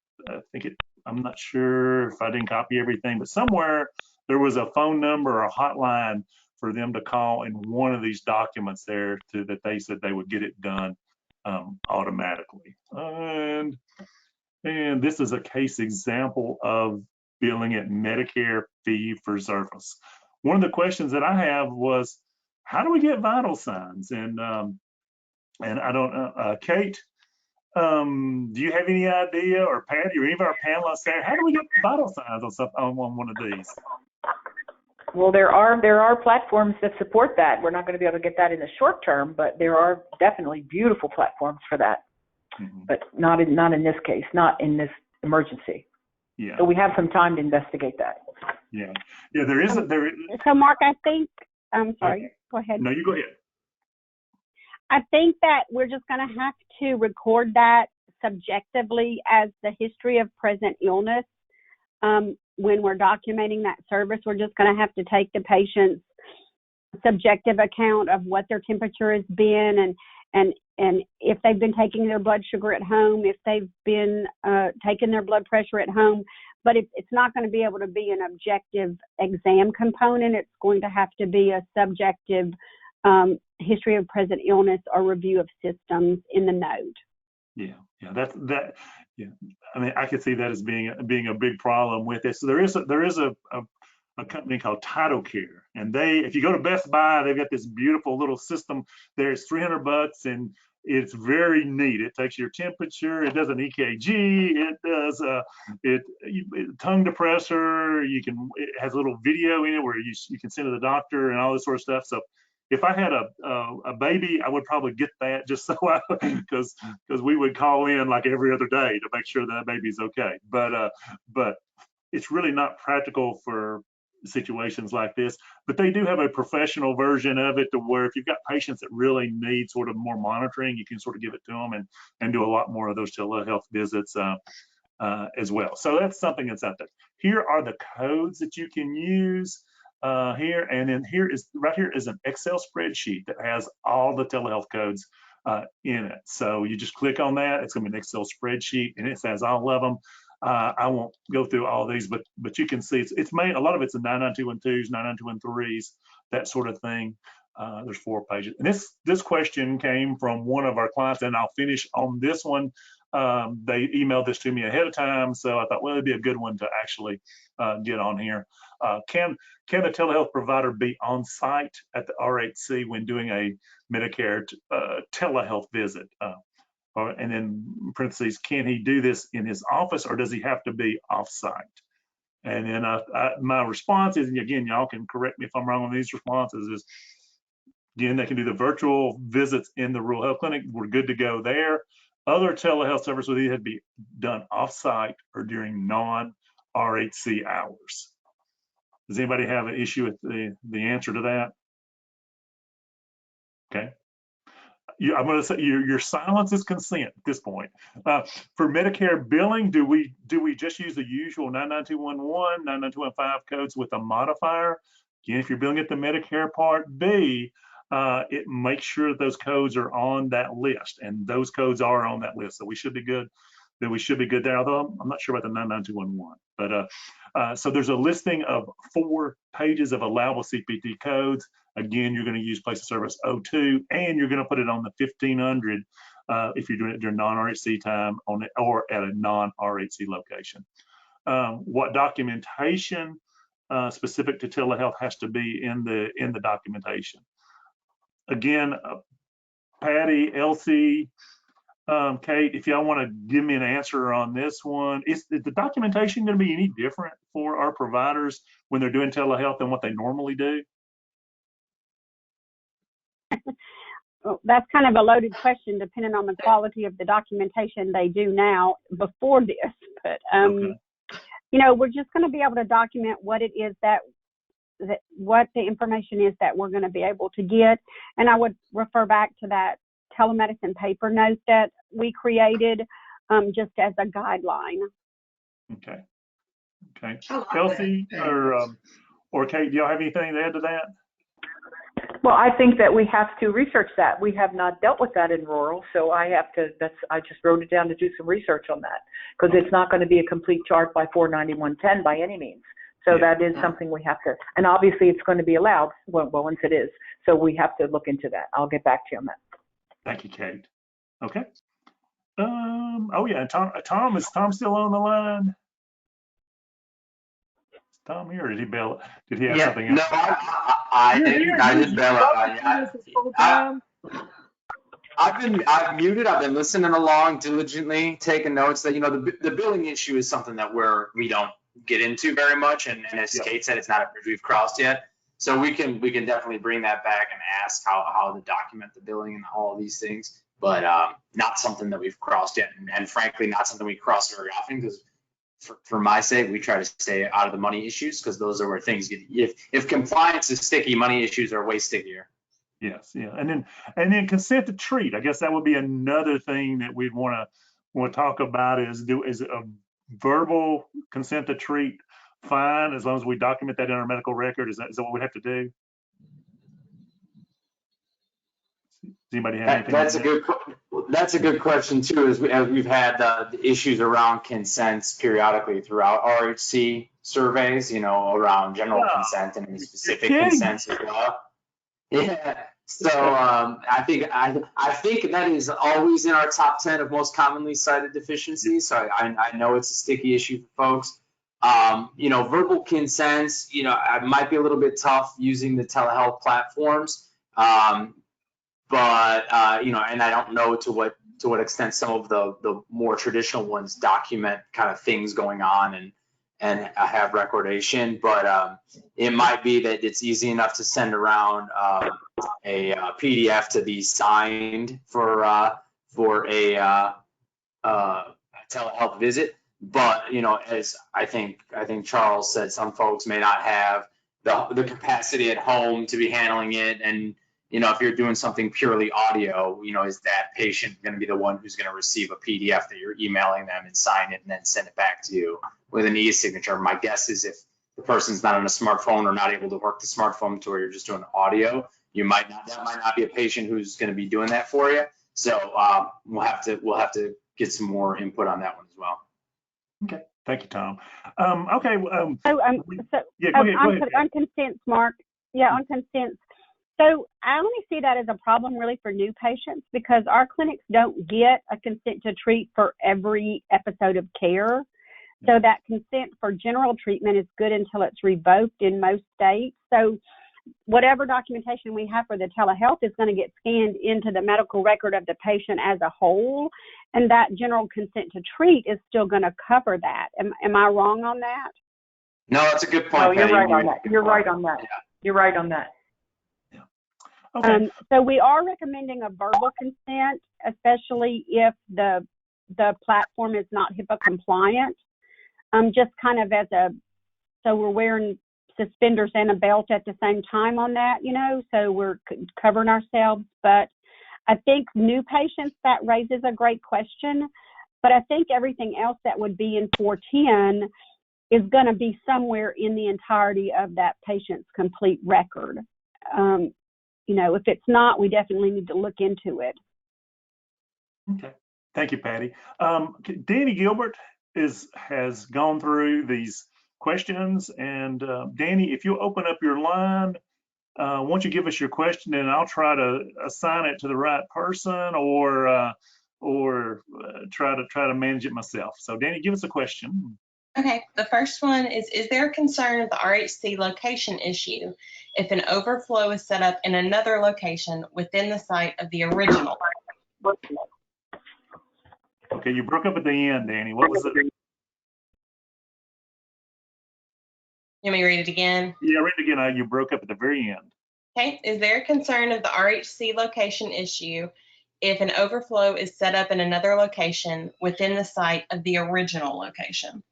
think I'm not sure if I didn't copy everything, but somewhere there was a phone number or a hotline for them to call in one of these documents there that they said they would get it done automatically. And this is a case example of billing at Medicare fee for service. One of the questions that I have was, how do we get vital signs? And I don't know, Kate, do you have any idea, or Patty, or any of our panelists there, how do we get vital signs on one of these? Well, there are platforms that support that. We're not going to be able to get that in the short term, but there are definitely beautiful platforms for that. Mm-hmm. But not in this case, not in this emergency. Yeah. So we have some time to investigate that. Yeah. Yeah, there is. So Mark, I think, I'm sorry, okay. Go ahead. No, you go ahead. I think that we're just going to have to record that subjectively as the history of present illness. When we're documenting that service, we're just going to have to take the patient's subjective account of what their temperature has been, and if they've been taking their blood sugar at home, if they've been taking their blood pressure at home. But it's not going to be able to be an objective exam component. It's going to have to be a subjective history of present illness or review of systems in the node. Yeah, yeah, I mean, I could see that as being a big problem with this. So there is a company called Title Care, and if you go to Best Buy, they've got this beautiful little system there. It's $300, and it's very neat. It takes your temperature, it does an EKG, it does tongue depressor. It has a little video in it where you can send to the doctor and all this sort of stuff. So if I had a baby, I would probably get that, just so because we would call in like every other day to make sure that baby's okay. But it's really not practical for situations like this. But they do have a professional version of it, to where if you've got patients that really need sort of more monitoring, you can sort of give it to them and do a lot more of those telehealth visits as well. So that's something that's out there. Here are the codes that you can use. Here, and then right here is an Excel spreadsheet that has all the telehealth codes in it. So you just click on that. It's going to be an Excel spreadsheet, and it has all of them. I won't go through all these, but you can see it's made. A lot of it's in 99212s, 99213s, that sort of thing. There's 4 pages. And this question came from one of our clients, and I'll finish on this one. They emailed this to me ahead of time, so I thought, well, it'd be a good one to actually get on here. Can a telehealth provider be on site at the RHC when doing a Medicare telehealth visit? And then in parentheses, can he do this in his office, or does he have to be off-site? And then my response is, and again, y'all can correct me if I'm wrong on these responses, is again, they can do the virtual visits in the rural health clinic. We're good to go there. Other telehealth services would either be done off-site or during non-RHC hours. Does anybody have an issue with the answer to that? Okay. I'm going to say your silence is consent at this point. For Medicare billing, do we just use the usual 99211, 99215 codes with a modifier? Again, if you're billing at the Medicare Part B, it makes sure that those codes are on that list, and those codes are on that list. So we should be good. Then we should be good there, although I'm not sure about the 99211. But so there's a listing of 4 pages of allowable CPT codes. Again, you're going to use place of service 02, and you're going to put it on the 1500 if you're doing it during non-RHC time on it, or at a non-RHC location. What documentation specific to telehealth has to be in the documentation? Again, Patty, Elsie, Kate, if y'all want to give me an answer on this one, is the documentation going to be any different for our providers when they're doing telehealth than what they normally do? Well, that's kind of a loaded question, depending on the quality of the documentation they do now before this. But Okay. you know, we're just going to be able to document what it is that what the information is that we're going to be able to get, and I would refer back to that telemedicine paper note that we created, just as a guideline. Okay. Kelsey or Kate, do y'all have anything to add to that? Well, I think that we have to research that. We have not dealt with that in rural, so I just wrote it down to do some research on that, because it's not going to be a complete chart by 49110 by any means. So that is something we have to, and obviously it's going to be allowed once it is. So we have to look into that. I'll get back to you on that. Thank you, Kate. Okay. Oh yeah, Tom, is Tom still on the line? Is Tom here, or did he bail? Did he have something else? No, I didn't bail out. I've muted. I've been listening along diligently, taking notes. That the billing issue is something that we don't get into very much, and as Kate said, it's not a bridge we've crossed yet. So we can definitely bring that back and ask how to document the billing and all of these things, but not something that we've crossed yet, and frankly, not something we cross very often because. For my sake, we try to stay out of the money issues because those are where things get. If compliance is sticky, money issues are way stickier. Yes, yeah, and then consent to treat. I guess that would be another thing that we'd want to talk about. Is a verbal consent to treat fine as long as we document that in our medical record? Is that what we have to do? Does anybody have anything? That's a good question too. As we've had the issues around consents periodically throughout RHC surveys, around general consent and specific consents as well. Yeah. So I think that is always in our top 10 of most commonly cited deficiencies. So I know it's a sticky issue for folks. Verbal consents, it might be a little bit tough using the telehealth platforms. But and I don't know to what extent some of the more traditional ones document kind of things going on and have recordation. But it might be that it's easy enough to send around a PDF to be signed for a telehealth visit. But as I think Charles said, some folks may not have the capacity at home to be handling it, and if you're doing something purely audio, is that patient going to be the one who's going to receive a PDF that you're emailing them and sign it and then send it back to you with an e-signature? My guess is if the person's not on a smartphone or not able to work the smartphone to where you're just doing audio, that might not be a patient who's going to be doing that for you. So we'll have to get some more input on that one as well. Okay, thank you, Tom. Okay. Go ahead. On consents, Mark. Yeah, on consents. So I only see that as a problem really for new patients because our clinics don't get a consent to treat for every episode of care. So that consent for general treatment is good until it's revoked in most states. So whatever documentation we have for the telehealth is going to get scanned into the medical record of the patient as a whole. And that general consent to treat is still going to cover that. Am I wrong on that? No, that's a good point. No, you're right on that. You're right on that. You're right on that. Okay. So we are recommending a verbal consent, especially if the platform is not HIPAA compliant. Just kind of so we're wearing suspenders and a belt at the same time on that, so we're covering ourselves. But I think new patients, that raises a great question. But I think everything else that would be in 410 is going to be somewhere in the entirety of that patient's complete record. If it's not, we definitely need to look into it. Okay. Thank you, Patty. Danny Gilbert has gone through these questions, and Danny, if you'll open up your line, won't you give us your question, and I'll try to assign it to the right person, or try to manage it myself. So, Danny, give us a question. Okay, the first one is there a concern of the RHC location issue if an overflow is set up in another location within the site of the original? Okay, you broke up at the end, Danny. What was it? You want me to read it again? Yeah, read it again. You broke up at the very end. Okay, is there a concern of the RHC location issue if an overflow is set up in another location within the site of the original location?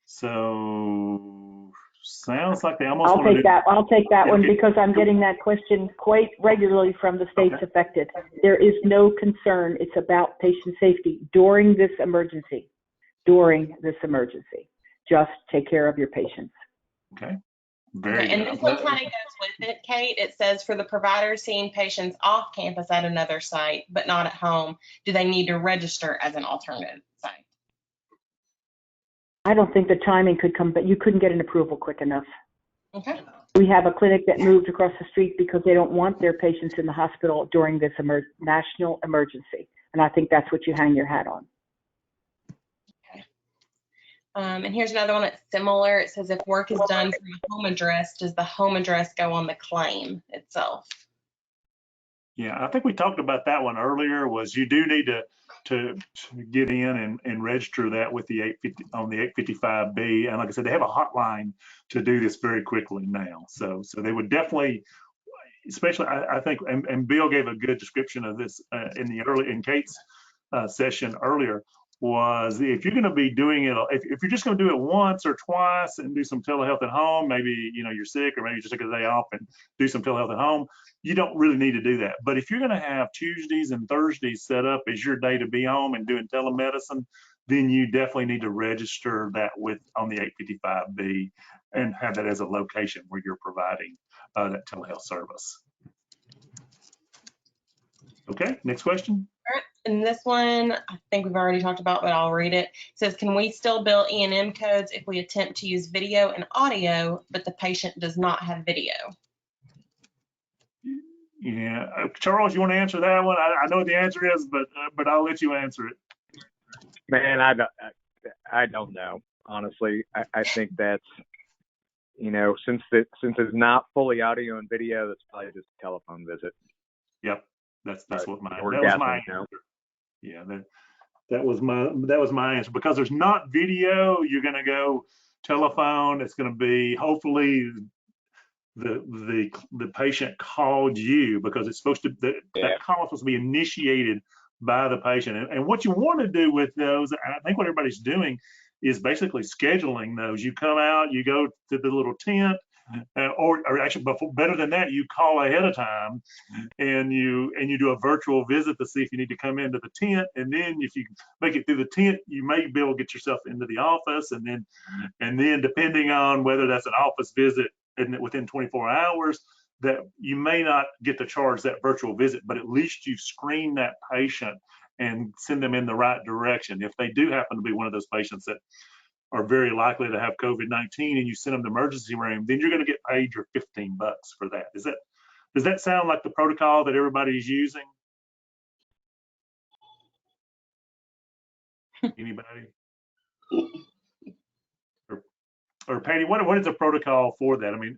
So sounds like they almost. I'll take that one because I'm getting that question quite regularly from the states affected. There is no concern. It's about patient safety during this emergency. Just take care of your patients. Okay. Very good. And this one kind of goes with it, Kate. It says for the providers seeing patients off campus at another site, but not at home, do they need to register as an alternative site? I don't think the timing could come, but you couldn't get an approval quick enough. Okay. We have a clinic that moved across the street because they don't want their patients in the hospital during this national emergency. And I think that's what you hang your hat on. Okay. And here's another one that's similar. It says if work is done from a home address, does the home address go on the claim itself? Yeah, I think we talked about that one earlier. Was you do need to get in and register that with the 850 on the 855B. And like I said, they have a hotline to do this very quickly now. So they would definitely, especially I think, and Bill gave a good description of this in Kate's session earlier. Was if you're going to be doing it, if you're just going to do it once or twice and do some telehealth at home, maybe you're sick or maybe you just take a day off and do some telehealth at home, you don't really need to do that. But if you're going to have Tuesdays and Thursdays set up as your day to be home and doing telemedicine, then you definitely need to register that on the 855B and have that as a location where you're providing that telehealth service. Okay, next question. All right. And this one, I think we've already talked about, but I'll read it. It says, can we still bill E&M codes if we attempt to use video and audio, but the patient does not have video? Yeah, Charles, you want to answer that one? I know what the answer is, but I'll let you answer it. Man, I don't know. Honestly, I think that's, since it's not fully audio and video, that's probably just a telephone visit. Yep, that's what my answer. Yeah, that was my answer, because there's not video. You're going to go telephone. It's going to be hopefully the patient called you, because it's supposed to that call is supposed to be initiated by the patient. And what you want to do with those, I think what everybody's doing is basically scheduling those. You come out, you go to the little tent, or actually better than that, you call ahead of time and you do a virtual visit to see if you need to come into the tent. And then if you make it through the tent, you may be able to get yourself into the office. And then depending on whether that's an office visit within 24 hours, that you may not get to charge that virtual visit, but at least you've screened that patient and send them in the right direction. If they do happen to be one of those patients that are very likely to have COVID-19 and you send them to the emergency room, then you're going to get paid your $15 for that. Does that sound like the protocol that everybody's using? Anybody? Or Patty, what is the protocol for that? I mean,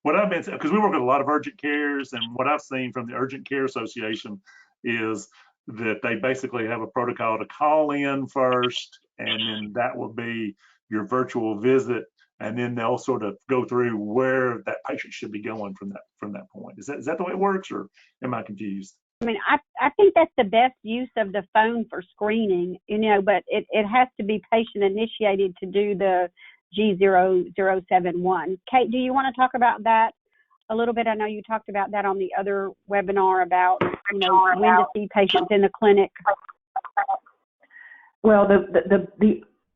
what I've been, because we work with a lot of urgent cares, and what I've seen from the Urgent Care Association is that they basically have a protocol to call in first, and then that will be your virtual visit, and then they'll sort of go through where that patient should be going from that point. Is that the way it works, or am I confused? I mean, I think that's the best use of the phone for screening, but it has to be patient initiated to do the G0071. Kate, do you want to talk about that a little bit? I know you talked about that on the other webinar about, when to see patients in the clinic. Well,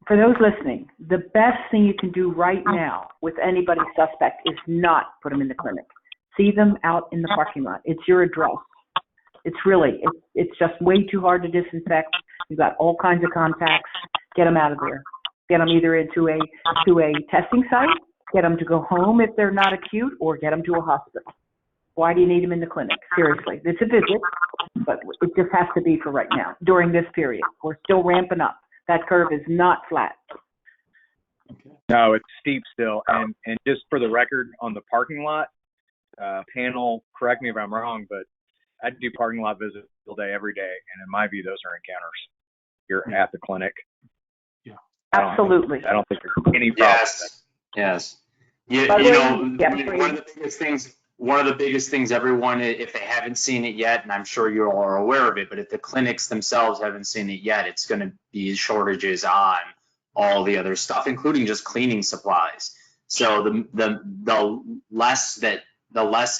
for those listening, the best thing you can do right now with anybody suspect is not put them in the clinic. See them out in the parking lot. It's your address. It's just way too hard to disinfect. You've got all kinds of contacts. Get them out of there. Get them either into a testing site, get them to go home if they're not acute, or get them to a hospital. Why do you need them in the clinic? Seriously, it's a visit, but it just has to be for right now, during this period. We're still ramping up. That curve is not flat. No, it's steep still. And just for the record, on the parking lot, panel, correct me if I'm wrong, but I do parking lot visits all day, every day. And in my view, those are encounters. You're at the clinic. Absolutely. I don't think there's any problem. Yes. One of the biggest things everyone, if they haven't seen it yet, and I'm sure you all are aware of it, but if the clinics themselves haven't seen it yet, it's going to be shortages on all the other stuff, including just cleaning supplies. So the less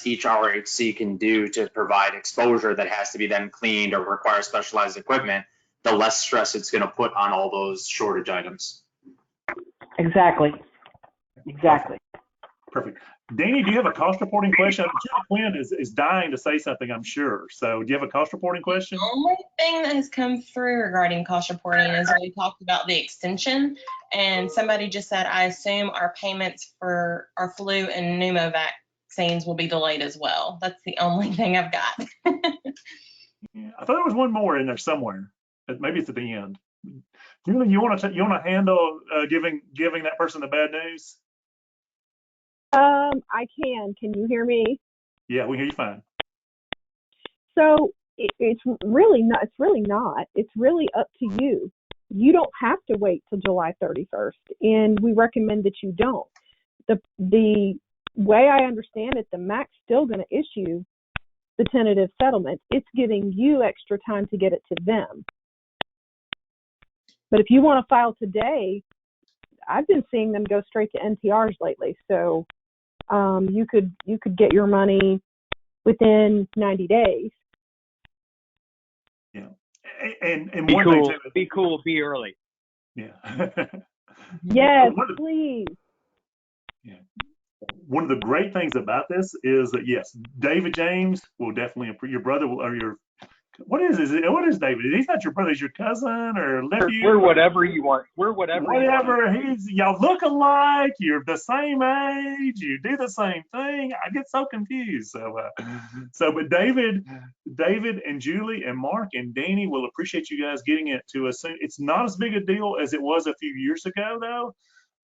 each RHC can do to provide exposure that has to be then cleaned or require specialized equipment, the less stress it's going to put on all those shortage items. Exactly. Perfect. Danny, do you have a cost reporting question? Julie Quinn is dying to say something, I'm sure. So do you have a cost reporting question? The only thing that has come through regarding cost reporting is we talked about the extension, and somebody just said, I assume our payments for our flu and pneumo vaccines will be delayed as well. That's the only thing I've got. Yeah, I thought there was one more in there somewhere. Maybe it's at the end. Julie, you want to handle giving that person the bad news? I can. Can you hear me? Yeah, we hear you fine. So it's really not. It's really not. It's really up to you. You don't have to wait till July 31st, and we recommend that you don't. The way I understand it, the MAC's still going to issue the tentative settlement. It's giving you extra time to get it to them. But if you want to file today, I've been seeing them go straight to NTRs lately. So you could get your money within 90 days. Yeah, and Be one cool. thing too. Be cool. Be early. Yeah. Yes, please. Yeah. One of the great things about this is that yes, David James will definitely improve. Your brother will, or your what is David? He's not your brother. He's your cousin or nephew. We're whatever you want. We're whatever. Whatever. Y'all look alike. You're the same age. You do the same thing. I get so confused. But David and Julie and Mark and Danny will appreciate you guys getting it to us soon. It's not as big a deal as it was a few years ago, though,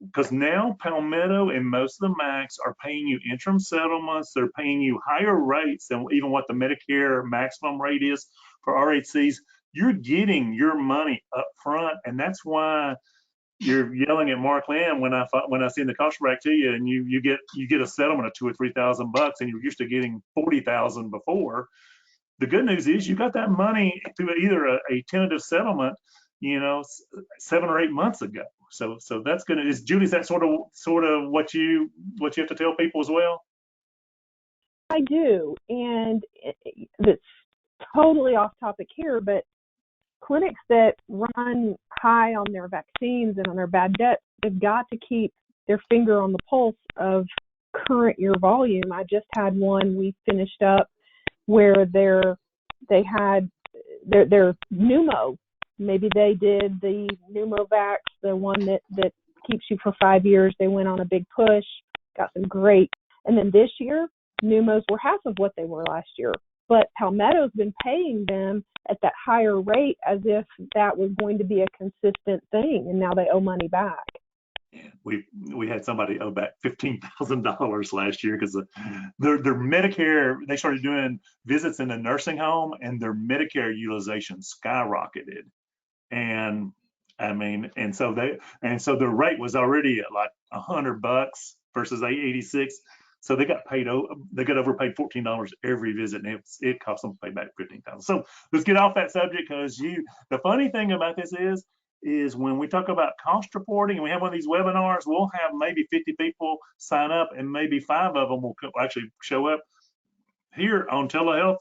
because now Palmetto and most of the MACs are paying you interim settlements. They're paying you higher rates than even what the Medicare maximum rate is for RHCs. You're getting your money up front, and that's why you're yelling at Mark Lamb when I send the contract to you, and you get a settlement of $2,000 or $3,000, and you're used to getting $40,000 before. The good news is you got that money through either a tentative settlement, 7 or 8 months ago. So that's gonna is Julie, is that sort of what you have to tell people as well? I do, and it's totally off topic here, but clinics that run high on their vaccines and on their bad debt, they've got to keep their finger on the pulse of current year volume. I just had one we finished up where they had their pneumo. Maybe they did the pneumovax, the one that keeps you for 5 years. They went on a big push, got some great. And then this year, pneumos were half of what they were last year. But Palmetto's been paying them at that higher rate as if that was going to be a consistent thing, and now they owe money back. Yeah, we had somebody owe back $15,000 last year because their Medicare, they started doing visits in a nursing home, and their Medicare utilization skyrocketed. And so their rate was already at like $100 versus $86. So they got overpaid $14 every visit, and it cost them to pay back $15,000. So let's get off that subject, because the funny thing about this is when we talk about cost reporting and we have one of these webinars, we'll have maybe 50 people sign up, and maybe 5 of them will actually show up. Here on Telehealth,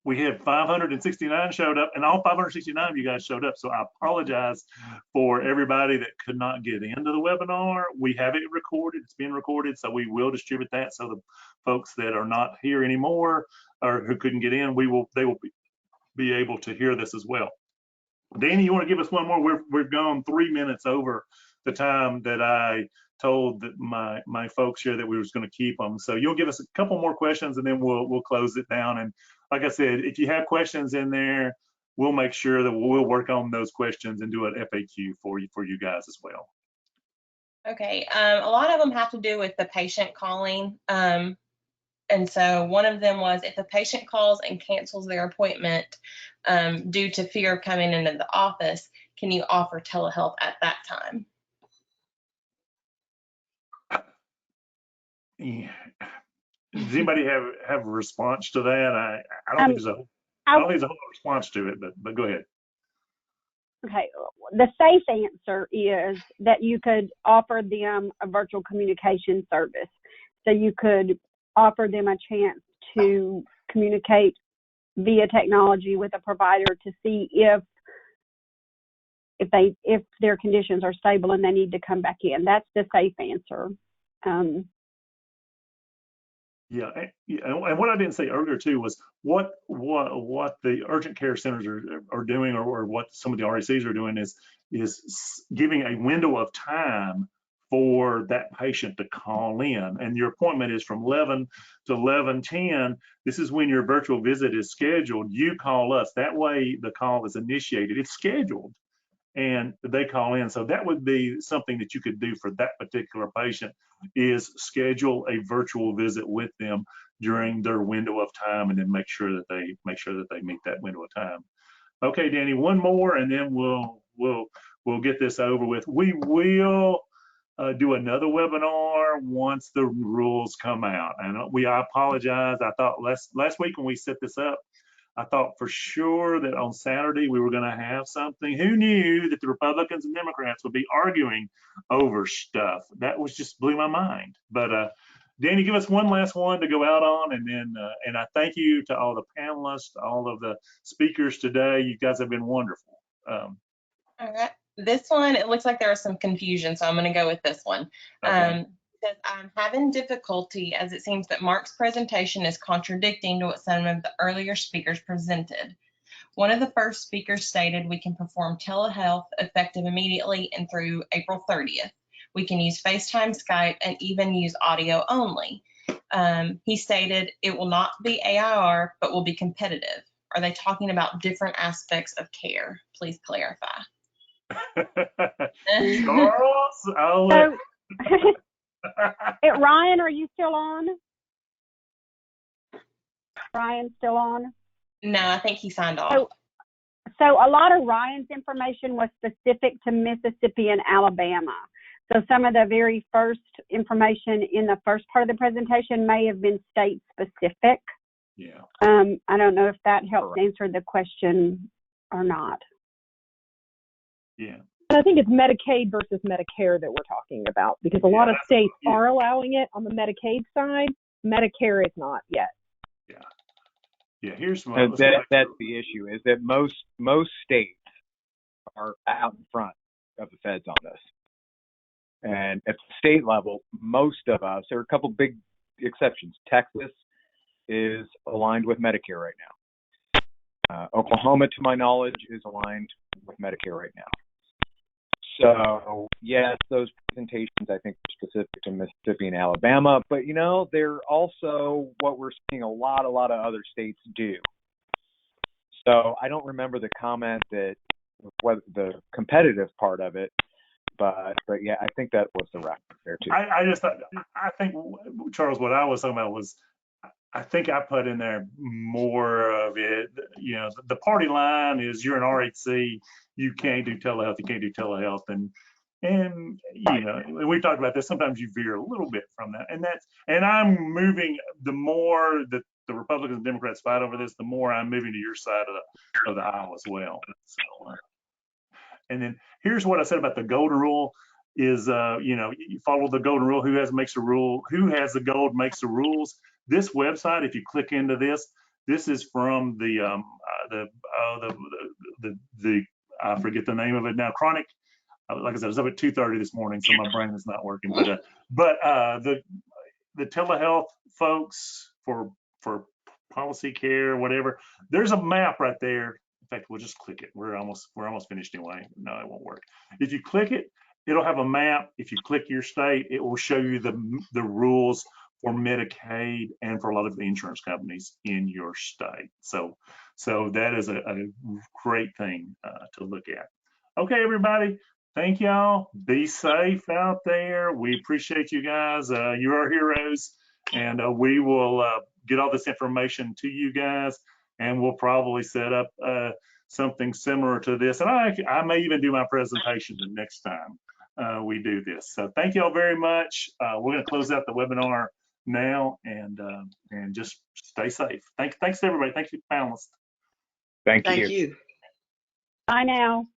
we had 569 showed up, and all 569 of you guys showed up. So I apologize for everybody that could not get into the webinar. We have it recorded. It's been recorded, so we will distribute that. So the folks that are not here anymore or who couldn't get in, they will be able to hear this as well. Danny, you want to give us one more? We've gone 3 minutes over the time that I told my folks here that we was going to keep them. So you'll give us a couple more questions, and then we'll close it down. And like I said, if you have questions in there, we'll make sure that we'll work on those questions and do an FAQ for you guys as well. Okay, a lot of them have to do with the patient calling. And so one of them was, if a patient calls and cancels their appointment due to fear of coming into the office, can you offer telehealth at that time? Yeah. Does anybody have a response to that? I don't think there's a whole response to it, but go ahead. Okay, the safe answer is that you could offer them a virtual communication service. So you could offer them a chance to communicate via technology with a provider to see if their conditions are stable and they need to come back in. That's the safe answer. Yeah, and what I didn't say earlier too was what the urgent care centers are doing, or what some of the RACs are doing is giving a window of time for that patient to call in, and your appointment is from 11 to 11:10. This is when your virtual visit is scheduled. You call us. That way, the call is initiated. It's scheduled, and they call in. So that would be something that you could do for that particular patient, is schedule a virtual visit with them during their window of time, and then make sure that they meet that window of time. Okay, Danny, one more, and then we'll get this over with. We will do another webinar once the rules come out, and I apologize. I thought last week when we set this up, I thought for sure that on Saturday we were going to have something. Who knew that the Republicans and Democrats would be arguing over stuff? That was just blew my mind. But Danny, give us one last one to go out on, and then and I thank you to all the panelists, all of the speakers today. You guys have been wonderful. All right. This one, it looks like there was some confusion, so I'm going to go with this one. Okay. Says, I'm having difficulty as it seems that Mark's presentation is contradicting to what some of the earlier speakers presented. One of the first speakers stated we can perform telehealth effective immediately and through April 30th. We can use FaceTime, Skype, and even use audio only. He stated it will not be AIR, but will be competitive. Are they talking about different aspects of care? Please clarify. Charles, I'll let... Ryan, are you still on? Ryan's still on? No, I think he signed off. So a lot of Ryan's information was specific to Mississippi and Alabama. So some of the very first information in the first part of the presentation may have been state specific. Yeah. I don't know if that helps answer the question or not. Yeah. I think it's Medicaid versus Medicare that we're talking about, because a lot of states are allowing it on the Medicaid side. Medicare is not yet. Yeah. Yeah. Here's that's the issue, is that most states are out in front of the feds on this. And at the state level, most of us, there are a couple big exceptions. Texas is aligned with Medicare right now. Oklahoma, to my knowledge, is aligned with Medicare right now. So yes, those presentations I think are specific to Mississippi and Alabama, but they're also what we're seeing a lot of other states do. So I don't remember the comment that whether the competitive part of it, but yeah, I think that was the reference there too. I think, Charles, what I was talking about was, I think I put in there more of it. The party line is, you're an RHC, you can't do telehealth, and we've talked about this. Sometimes you veer a little bit from that, and I'm moving. The more that the Republicans and Democrats fight over this, the more I'm moving to your side of the aisle as well. So, and then here's what I said about the golden rule is, you follow the golden rule. Who has the gold makes the rules. This website, if you click into this is from the I forget the name of it now. Chronic. Like I said, I was up at 2:30 this morning, so my brain is not working. But the telehealth folks for policy care, whatever. There's a map right there. In fact, we'll just click it. We're almost finished anyway. No, it won't work. If you click it, it'll have a map. If you click your state, it will show you the rules for Medicaid and for a lot of the insurance companies in your state. So that is a great thing to look at. Okay, everybody. Thank y'all. Be safe out there. We appreciate you guys. You're our heroes, and we will get all this information to you guys, and we'll probably set up something similar to this. And I may even do my presentation the next time we do this. So thank y'all very much. We're going to close out the webinar now, and just stay safe. Thanks everybody. Thank you, panelists. Thank you. Bye now.